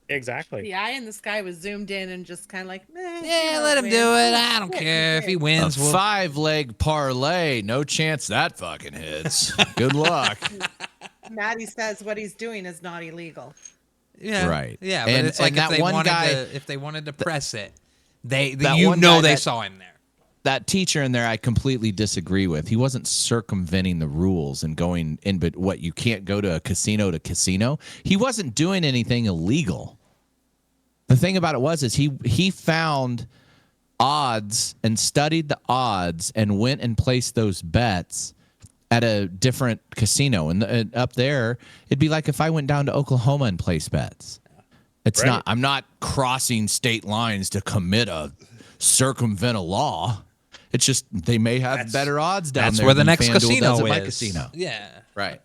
Exactly. The eye in the sky was zoomed in and just kind of like, let him do it. I don't care if he wins. A 5-leg parlay. No chance that fucking hits. Good luck. Maddie says what he's doing is not illegal. Yeah. Right. Yeah, but And- it's like and if that they one wanted guy- to, if they wanted to press it, they one guy they that- saw him there. That teacher in there, I completely disagree with. He wasn't circumventing the rules and going in, but what, you can't go to casino. He wasn't doing anything illegal. The thing about it is he found odds and studied the odds and went and placed those bets at a different casino. And up there, it'd be like if I went down to Oklahoma and placed bets. It's not. I'm not crossing state lines to circumvent a law. It's just they may have better odds down That's there. where the than next FanDuel casino does at is. my casino. Yeah. Right.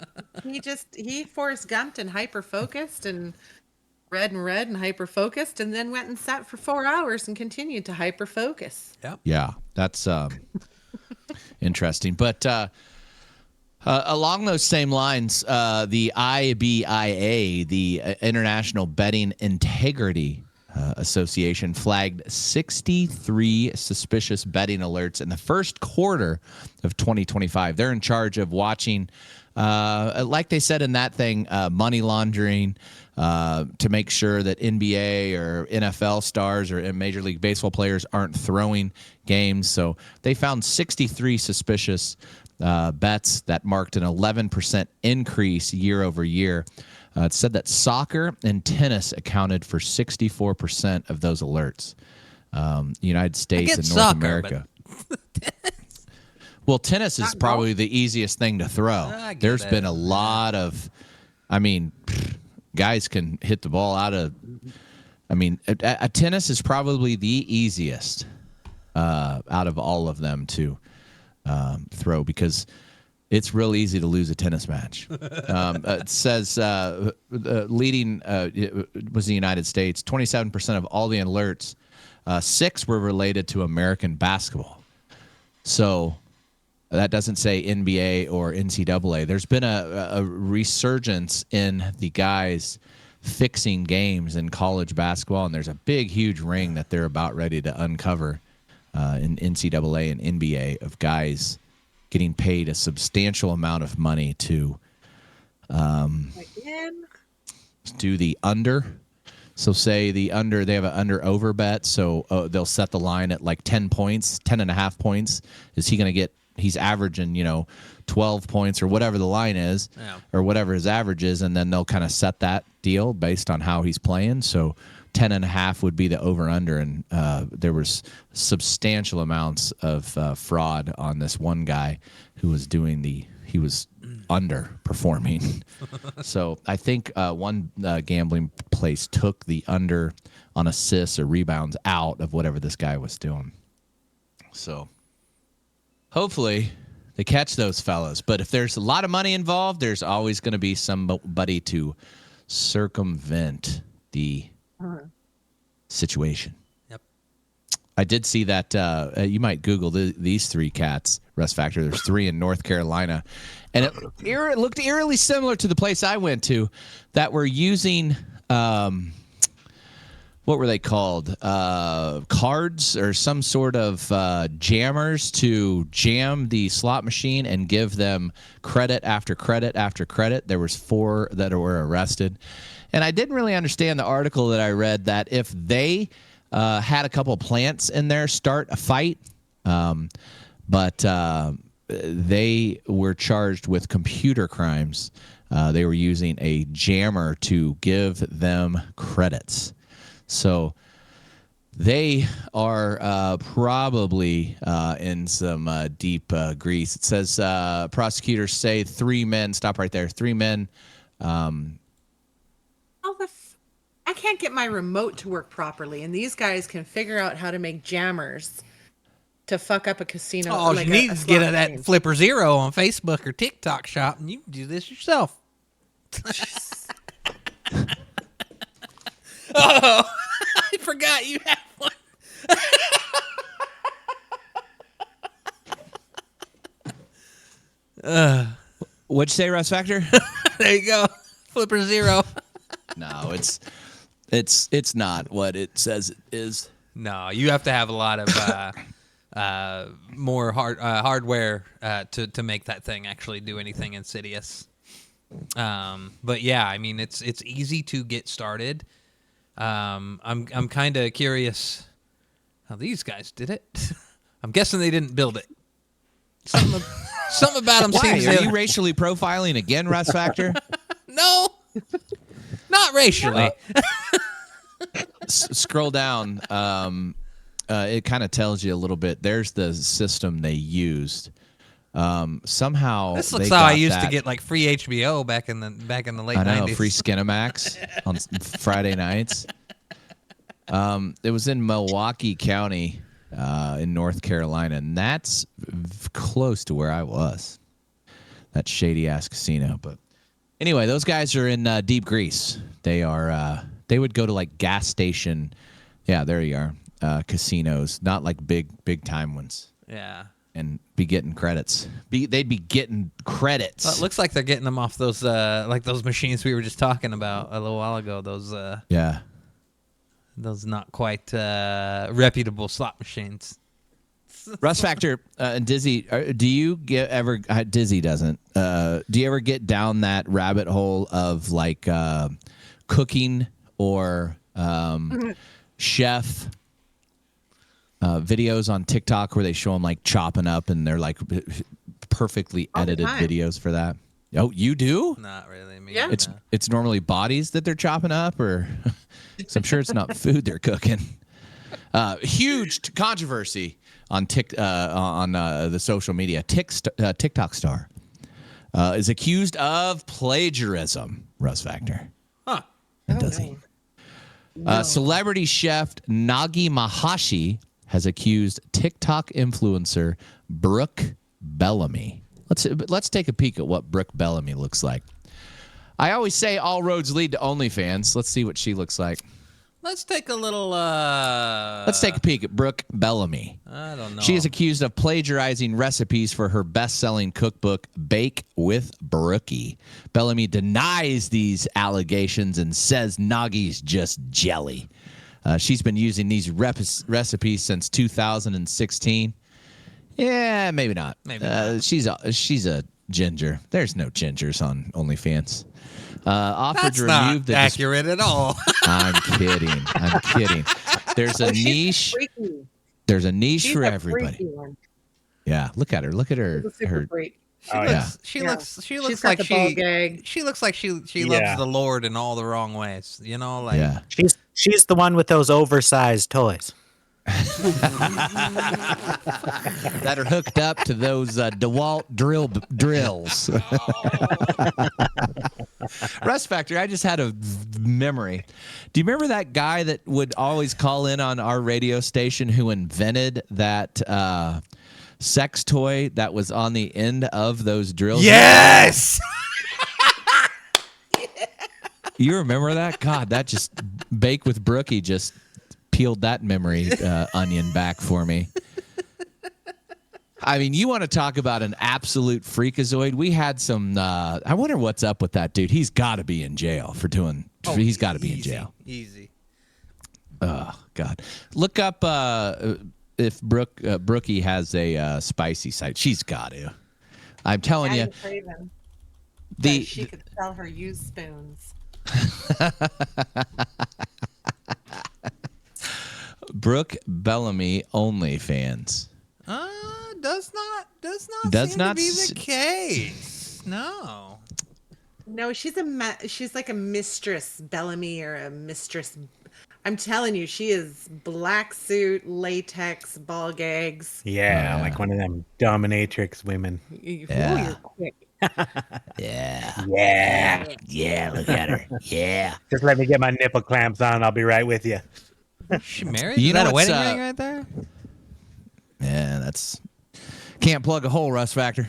He Forrest Gumped and hyper focused and read and hyper focused and then went and sat for 4 hours and continued to hyper focus. Yep. Yeah, that's interesting. But along those same lines, the IBIA, the International Betting Integrity Association, flagged 63 suspicious betting alerts in the first quarter of 2025. They're in charge of watching, like they said in that thing, money laundering, to make sure that NBA or NFL stars or Major League Baseball players aren't throwing games. So they found 63 suspicious bets that marked an 11% increase year over year. It said that soccer and tennis accounted for 64% of those alerts. United States and North America. Well, tennis is probably the easiest thing to throw. There's been a lot of, guys can hit the ball out of, a tennis is probably the easiest out of all of them to throw because it's real easy to lose a tennis match. It says leading was the United States. 27% of all the alerts, 6 were related to American basketball. So that doesn't say NBA or NCAA. There's been a resurgence in the guys fixing games in college basketball, and there's a big, huge ring that they're about ready to uncover in NCAA and NBA of guys getting paid a substantial amount of money to do the under. So say they have an under over bet. So they'll set the line at like 10 points, 10.5 points. Is he going to get, he's averaging, 12 points or whatever the line is or whatever his average is. And then they'll kind of set that deal based on how he's playing. So 10.5 would be the over under. And there was substantial amounts of fraud on this one guy who was he was underperforming. So I think one gambling place took the under on assists or rebounds out of whatever this guy was doing. So hopefully they catch those fellas. But if there's a lot of money involved, there's always going to be somebody to circumvent the situation. Yep. I did see that. You might Google these 3 cats, Russ Factor. There's 3 in North Carolina, and it looked eerily similar to the place I went to, that were using what were they called? Cards or some sort of jammers to jam the slot machine and give them credit after credit after credit. There was 4 that were arrested. And I didn't really understand the article that I read, that if they had a couple plants in there start a fight, but they were charged with computer crimes. They were using a jammer to give them credits. So they are probably in some deep grease. It says prosecutors say 3 men. Stop right there. 3 men. I can't get my remote to work properly, and these guys can figure out how to make jammers to fuck up a casino. Oh, you need to get that Flipper Zero on Facebook or TikTok shop, and you can do this yourself. Oh, I forgot you had one. What'd you say, Russ Factor? There you go, Flipper Zero. No, it's not what it says it is. No, you have to have a lot of more hardware to make that thing actually do anything insidious. But yeah, I mean, it's easy to get started. I'm kind of curious how these guys did it. I'm guessing they didn't build it. Something about them seems. Are you racially profiling again, Russ Factor? No, not racially. Scroll down. It kind of tells you a little bit. There's the system they used. Somehow this looks how I used to get like free HBO back in the late 90s. I know, free Skinamax on Friday nights. It was in Milwaukee County in North Carolina, and that's close to where I was. That shady ass casino. But anyway, those guys are in deep grease. They are. They would go to like gas station. Yeah, there you are. Casinos, not like big time ones. Yeah. And be getting credits. They'd be getting credits. Well, it looks like they're getting them off those like those machines we were just talking about a little while ago. Those those not quite reputable slot machines. Russ Factor and Dizzy, do you ever? Dizzy doesn't. Do you ever get down that rabbit hole of like cooking or chef videos on TikTok where they show them like chopping up and they're like perfectly edited videos for that? Oh, you do? Not really. Yeah. It's normally bodies that they're chopping up, or so I'm sure it's not food they're cooking. Huge controversy on the social media. TikTok star is accused of plagiarism. Russ Factor. Huh? Does he? Celebrity chef Nagi Mahashi has accused TikTok influencer Brooke Bellamy. Let's take a peek at what Brooke Bellamy looks like. I always say all roads lead to OnlyFans. Let's see what she looks like. Let's take a little. Let's take a peek at Brooke Bellamy. I don't know. She is accused of plagiarizing recipes for her best-selling cookbook, Bake with Brookie. Bellamy denies these allegations and says Nagi's just jelly. She's been using these recipes since 2016. Yeah, maybe not. Maybe not. She's a ginger. There's no gingers on OnlyFans. Offered That's to not remove the accurate at all. I'm kidding. There's a niche. There's a niche She's for a everybody. freaky one. Yeah, look at her. Look at her. She's a super freak. She looks She's like got the ball gag. she looks like she loves the Lord in all the wrong ways. You know, like Yeah. She's the one with those oversized toys. That are hooked up to those DeWalt drills. Russ Factor, I just had a memory. Do you remember that guy that would always call in on our radio station who invented that sex toy that was on the end of those drills? yes. You remember that? God, that just Bake with Brookie just peeled that memory onion back for me. I mean, you want to talk about an absolute freakazoid? We had some. I wonder what's up with that dude. He's got to be in jail for doing. He's got to be in jail. Easy. Oh God! Look up if Brookie has a spicy site. She's got to. I'm telling you. She could sell her used spoons. Brooke Bellamy OnlyFans. Does not seem to be the case. No. No, she's like a mistress Bellamy or a mistress. I'm telling you, she is black suit, latex, ball gags. Yeah, like one of them dominatrix women. Yeah. Ooh, you're quick. Yeah, look at her. Yeah. Just let me get my nipple clamps on. I'll be right with you. She married? You Is know that a what's, wedding ring right there? Yeah, that's can't plug a hole, Russ Factor.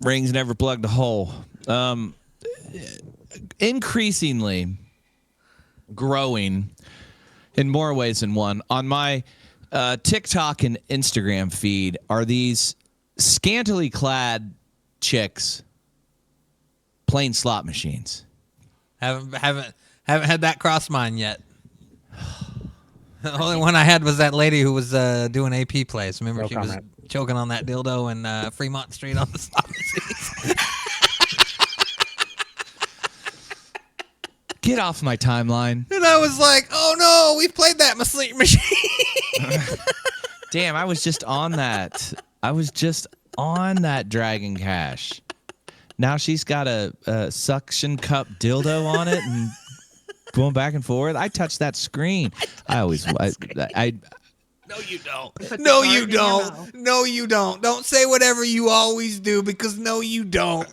Rings never plugged a hole. Increasingly growing in more ways than one on my TikTok and Instagram feed are these scantily clad chicks playing slot machines. Haven't had that cross mine yet. The only one I had was that lady who was doing AP plays. Remember, she was choking on that dildo in Fremont Street on the slot machines. Get off my timeline. And I was like, oh no, we've played that machine. Damn, I was just on that. I was just on that Dragon Cash. Now she's got a suction cup dildo on it and going back and forth. I touched that screen. No, you don't. No, you don't. No, you don't. Don't say whatever you always do because no, you don't.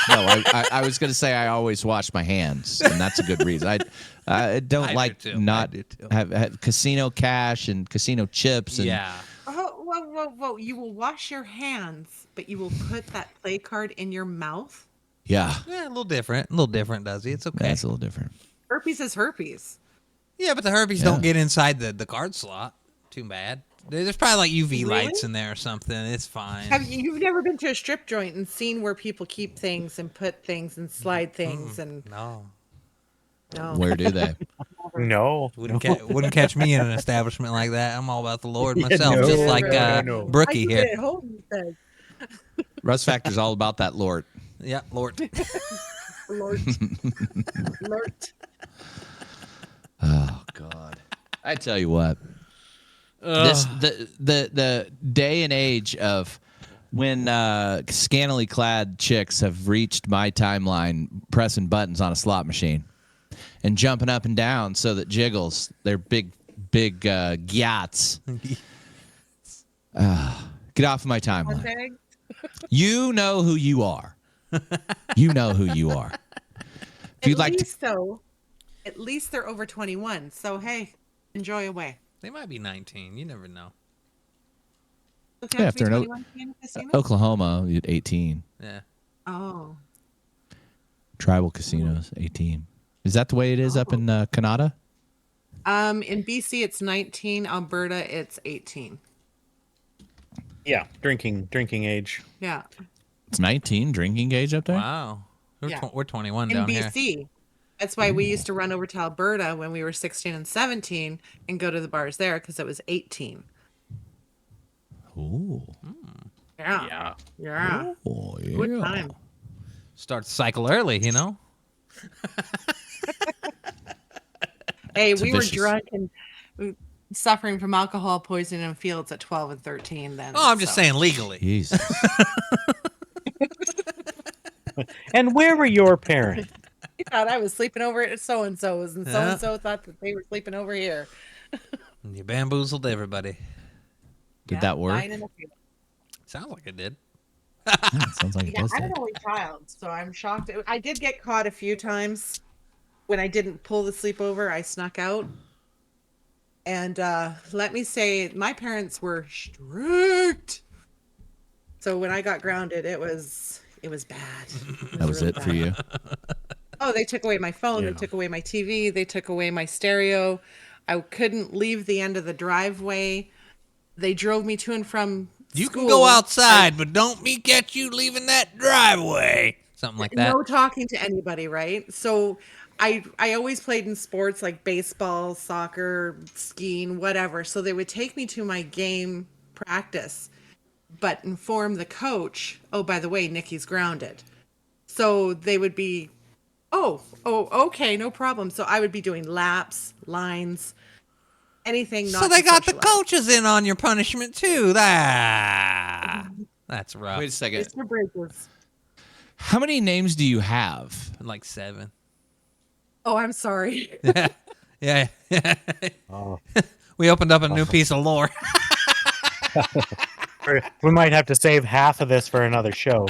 No, I was going to say I always wash my hands, and that's a good reason. I don't like not have casino cash and casino chips. And, yeah. Whoa. You will wash your hands, but you will put that play card in your mouth? Yeah. Yeah, a little different. Does he? It's okay. That's a little different. Herpes is herpes. Yeah, but the herpes don't get inside the card slot. Too bad. There's probably like UV lights in there or something. It's fine. You've never been to a strip joint and seen where people keep things and put things and slide things and no. Where do they? No. Wouldn't catch me in an establishment like that. I'm all about the Lord myself, just like Brookie here. At home, Russ Factor's all about that Lord. Yeah, Lord. Lord. Oh God! I tell you what. The day and age of when scantily clad chicks have reached my timeline pressing buttons on a slot machine and jumping up and down so that jiggles their big gyats. Get off of my timeline. You know who you are. You know who you are. If you'd like to, at least they're over 21. So hey, enjoy away. They might be 19. You never know. Yeah, if they're in Oklahoma, 18. Yeah. Oh. Tribal casinos, 18. Is that the way it is up in Canada? In BC, it's 19. Alberta, it's 18. Yeah, drinking age. Yeah. It's 19 drinking age up there? Wow. We're 21 in down BC. here. That's why we used to run over to Alberta when we were 16 and 17 and go to the bars there because it was 18. Ooh. Yeah. Oh, yeah. Good time. Start the cycle early, you know? Hey, we were drunk and suffering from alcohol poisoning in fields at 12 and 13 then. Oh, I'm just saying legally. Jesus. And where were your parents? He thought I was sleeping over at so-and-so's, and so-and-so thought that they were sleeping over here. You bamboozled everybody. Did that work? Sounds like it did. Sounds like it does. I'm an only child, so I'm shocked. I did get caught a few times when I didn't pull the sleepover. I snuck out. And let me say, my parents were strict. So when I got grounded, it was bad. That was it for you. Oh, they took away my phone. Yeah. They took away my TV. They took away my stereo. I couldn't leave the end of the driveway. They drove me to and from You school. can go outside, but don't me catch you leaving that driveway. Something like that. No talking to anybody, right? So I always played in sports like baseball, soccer, skiing, whatever. So they would take me to my game practice, but inform the coach, oh, by the way, Nikki's grounded. So they would be, oh, okay, no problem. So I would be doing laps, lines, anything not So they to got the socialize. coaches in on your punishment too. That's rough. Wait a second. Mr. Bridges. How many names do you have? Like 7. Oh, I'm sorry. Yeah. Oh. We opened up a new piece of lore. We might have to save half of this for another show.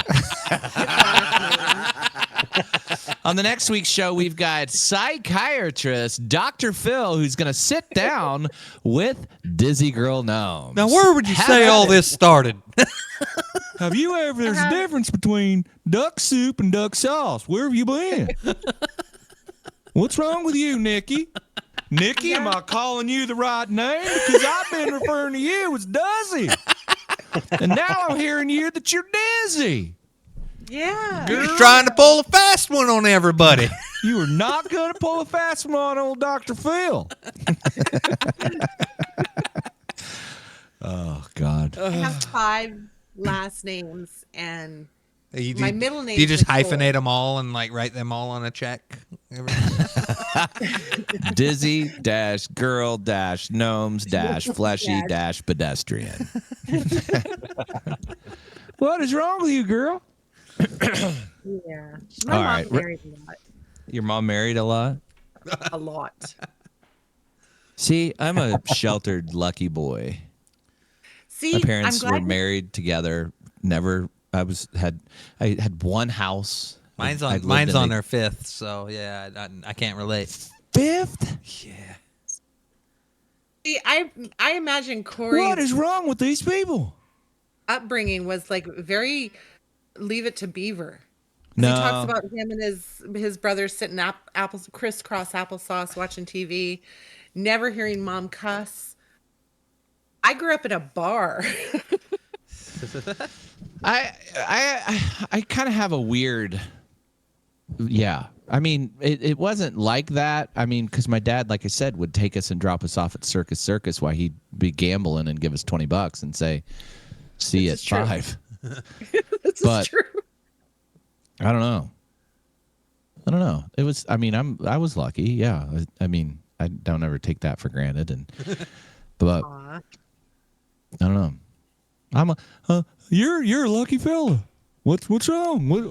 On the next week's show, we've got psychiatrist Dr. Phil, who's going to sit down with Dizzy Girl Gnomes. Now, where would you say all this started? Have you ever? There's a difference between duck soup and duck sauce. Where have you been? What's wrong with you, Nikki? Nikki, am I calling you the right name? Because I've been referring to you as Dizzy. And now I'm hearing you that you're Dizzy. Yeah. You're just trying to pull a fast one on everybody. You are not going to pull a fast one on old Dr. Phil. Oh, God. I have 5 last names, and my middle name. Do you just is Nicole. hyphenate them all and like write them all on a check? Dizzy dash girl dash gnomes dash fleshy dash pedestrian. What is wrong with you, girl? Yeah. My All mom right. married a lot. Your mom married a lot? A lot. See, I'm a sheltered, lucky boy. See, My parents I'm were glad married together. Never. I had one house. Mine's I'd on lived in their 5th, so yeah, I can't relate. 5th? Yeah. See, I imagine Corey's What is wrong with these people? upbringing was like very Leave It to Beaver. No. He talks about him and his brothers sitting crisscross applesauce watching TV, never hearing mom cuss. I grew up in a bar. I kind of have a weird. Yeah. I mean, it wasn't like that. I mean, because my dad, like I said, would take us and drop us off at Circus while he'd be gambling and give us $20 and say, see you at 5. This But- is true. I don't know. It was, I mean, I was lucky. Yeah. I mean, I don't ever take that for granted. But Aw. I don't know. You're a lucky fella. What's wrong? What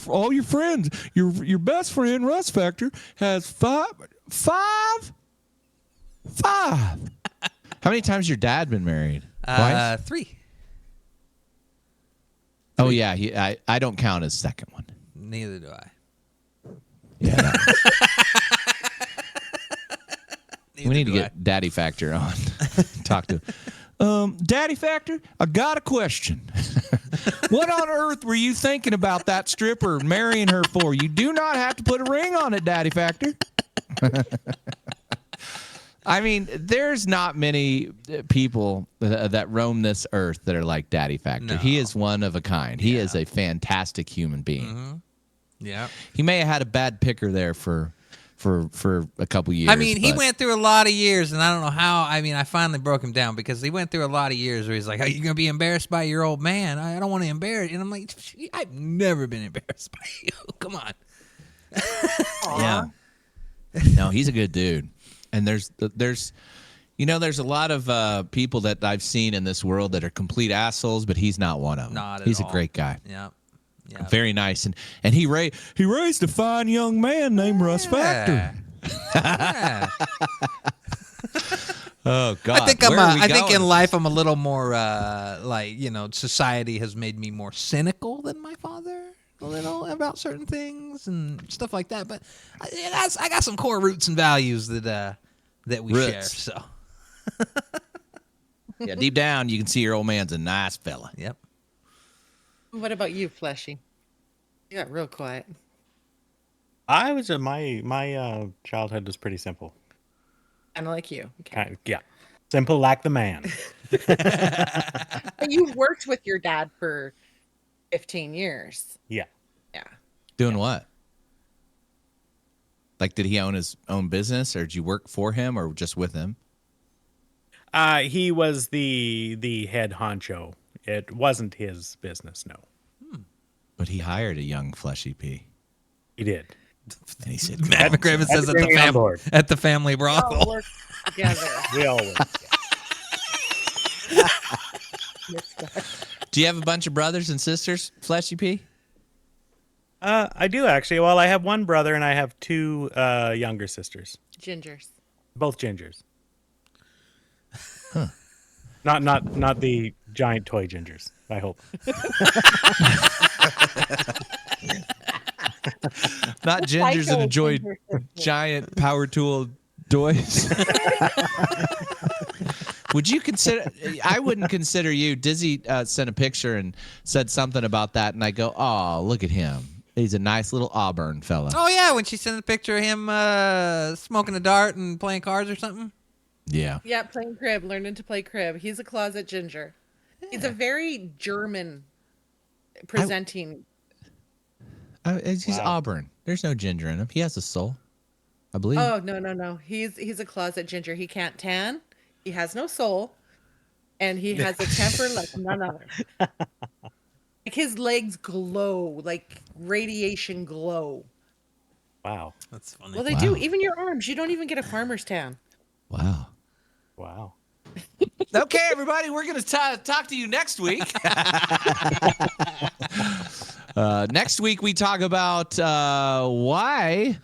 all your friends, your best friend Russ Factor has 5. How many times your dad been married? Twice? 3. Oh yeah, I don't count his second one. Neither do I. Yeah. We need to do get Daddy Factor on. Talk to him. Daddy Factor, I got a question. What on earth were you thinking about that stripper marrying her for? You do not have to put a ring on it, Daddy Factor. I mean, there's not many people that roam this earth that are like Daddy Factor. No. He is one of a kind. He is a fantastic human being. Mm-hmm. Yeah. He may have had a bad picker there for a couple years. I mean, he but- went through a lot of years, and I don't know how. I mean, I finally broke him down because he went through a lot of years where he's like, "Are you going to be embarrassed by your old man? I don't want to embarrass." And I'm like, "I've never been embarrassed by you. Come on." Yeah. No, he's a good dude. And there's a lot of people that I've seen in this world that are complete assholes, but he's not one of them. Not at he's all. a great guy. Yeah. Yeah. Very nice. And he raised a fine young man named Russ Factor. Yeah. Oh God. I think I think in life I'm a little more society has made me more cynical than my father a little about certain things and stuff like that. But I got some core roots and values that we share. So yeah, deep down you can see your old man's a nice fella. Yep. What about you, Fleshy? You got real quiet. I was my childhood was pretty simple. Kind of like you. Okay. Kind of, yeah, simple like the man. But you worked with your dad for 15 years. Yeah. Yeah. Doing what? Like, did he own his own business, or did you work for him, or just with him? He was the head honcho. It wasn't his business, no. But he hired a young fleshy pea. He did. And he said, Matt McGraven says at the family We all brothel. work together. We all work. do you have a bunch of brothers and sisters, fleshy pea? I do actually. Well, I have one brother and I have two younger sisters. Gingers. Both gingers. Huh. Not the giant toy gingers, I hope. Not gingers that enjoy giant power tool toys. Would you consider? I wouldn't consider you. Dizzy sent a picture and said something about that, and I go, "Oh, look at him. He's a nice little Auburn fella." Oh yeah, when she sent a picture of him smoking a dart and playing cards or something. Yeah. Yeah, playing crib, learning to play crib. He's a closet ginger. Yeah. He's a very German presenting. He's Auburn. There's no ginger in him. He has a soul, I believe. Oh no. He's a closet ginger. He can't tan. He has no soul, and he has a temper like none other. Like his legs glow, like radiation glow. Wow, that's funny. Well, they do. Even your arms. You don't even get a farmer's tan. Wow. Okay, everybody, we're going to talk to you next week. Next week, we talk about why.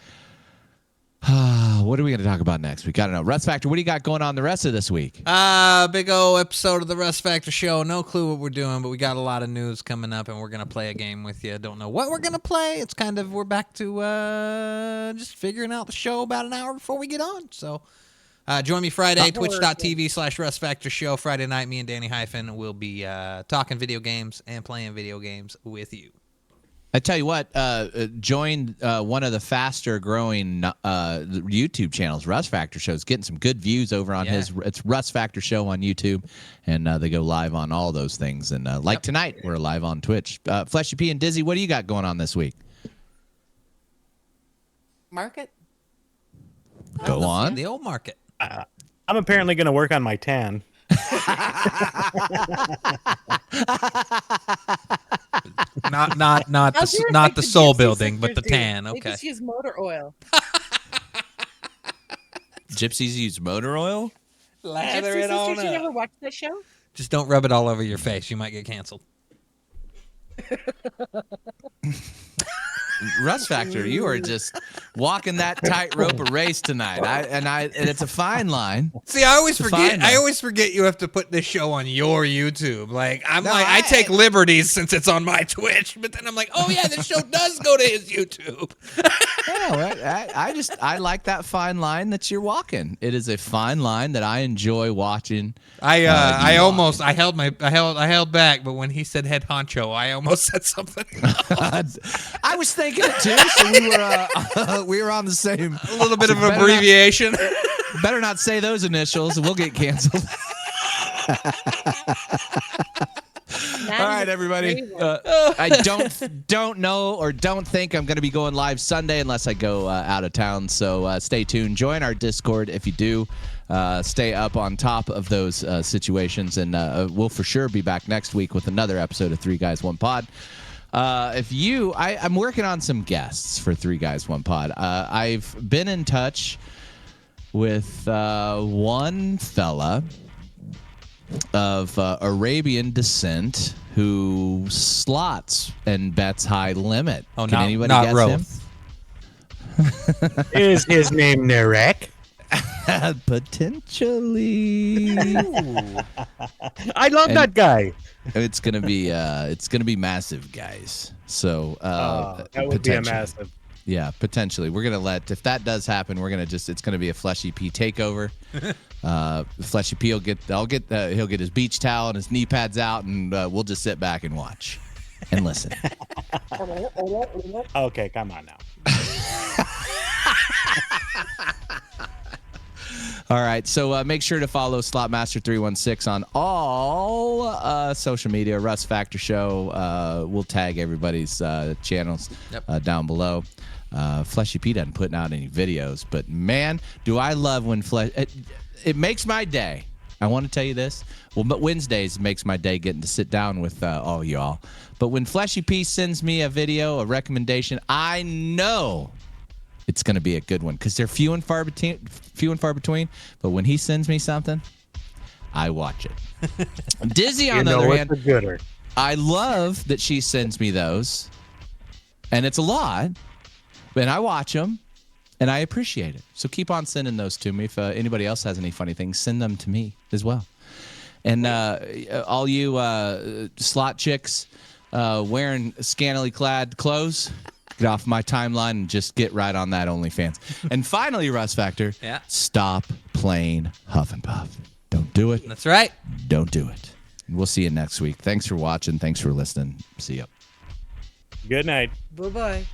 What are we going to talk about next week? I don't know. Russ Factor, what do you got going on the rest of this week? Big old episode of the Russ Factor Show. No clue what we're doing, but we got a lot of news coming up, and we're going to play a game with you. Don't know what we're going to play. It's kind of, we're back to just figuring out the show about an hour before we get on. So join me Friday, twitch.tv/Russ Factor Show. Friday night, me and Danny Hyphen will be talking video games and playing video games with you. I tell you what, join one of the faster growing YouTube channels, Russ Factor Show. It's getting some good views over on it's Russ Factor Show on YouTube, and they go live on all those things. And tonight, we're live on Twitch. Fleshy P and Dizzy, what do you got going on this week? Market? Go on. The old market. I'm apparently going to work on my tan. not the soul building, but the tan. Okay. They just use motor oil. Gypsies use motor oil? Lather it on up. Did you ever watch that show? Just don't rub it all over your face. You might get canceled. Russ Factor, you are just walking that tightrope race tonight. And it's a fine line. See, I always forget you have to put this show on your YouTube. Like I take liberties since it's on my Twitch, but then I'm like, oh yeah, this show does go to his YouTube. I like that fine line that you're walking. It is a fine line that I enjoy watching. I held back, but when he said head honcho, I almost said something else. I was thinking it too, so we were on the same. A little bit of an abbreviation. Better not say those initials, we'll get canceled. All right, everybody. I don't know or don't think I'm going to be going live Sunday unless I go out of town. So stay tuned. Join our Discord if you do. Stay up on top of those situations, and we'll for sure be back next week with another episode of 3 Guys 1 Pod. I'm working on some guests for 3 Guys 1 Pod. I've been in touch with one fella of Arabian descent who slots and bets high limit. Oh, Can anybody guess Roth. him? Is his name Narek? Potentially. I love that guy. It's gonna be massive, guys. So that would be a massive. Yeah, potentially. We're gonna if that does happen, it's gonna be a Fleshy P takeover. Fleshy P he'll get his beach towel and his knee pads out, and we'll just sit back and watch and listen. Okay, come on now. All right, so make sure to follow Slotmaster316 on all social media. Russ Factor Show. We'll tag everybody's channels down below. Fleshy Pete hasn't putting out any videos, but man, do I love when it makes my day. I want to tell you this. Well, but Wednesdays makes my day getting to sit down with all y'all. But when Fleshy Pete sends me a video, a recommendation, I know it's going to be a good one because they're few and far between. But when he sends me something, I watch it. Dizzy, on the other hand, I love that she sends me those, and it's a lot, and I watch them, and I appreciate it. So keep on sending those to me. If anybody else has any funny things, send them to me as well. And all you slot chicks wearing scantily clad clothes, get off my timeline and just get right on that OnlyFans. And finally, Russ Factor, stop playing Huff and Puff. Don't do it. That's right. Don't do it. We'll see you next week. Thanks for watching. Thanks for listening. See ya. Good night. Bye-bye.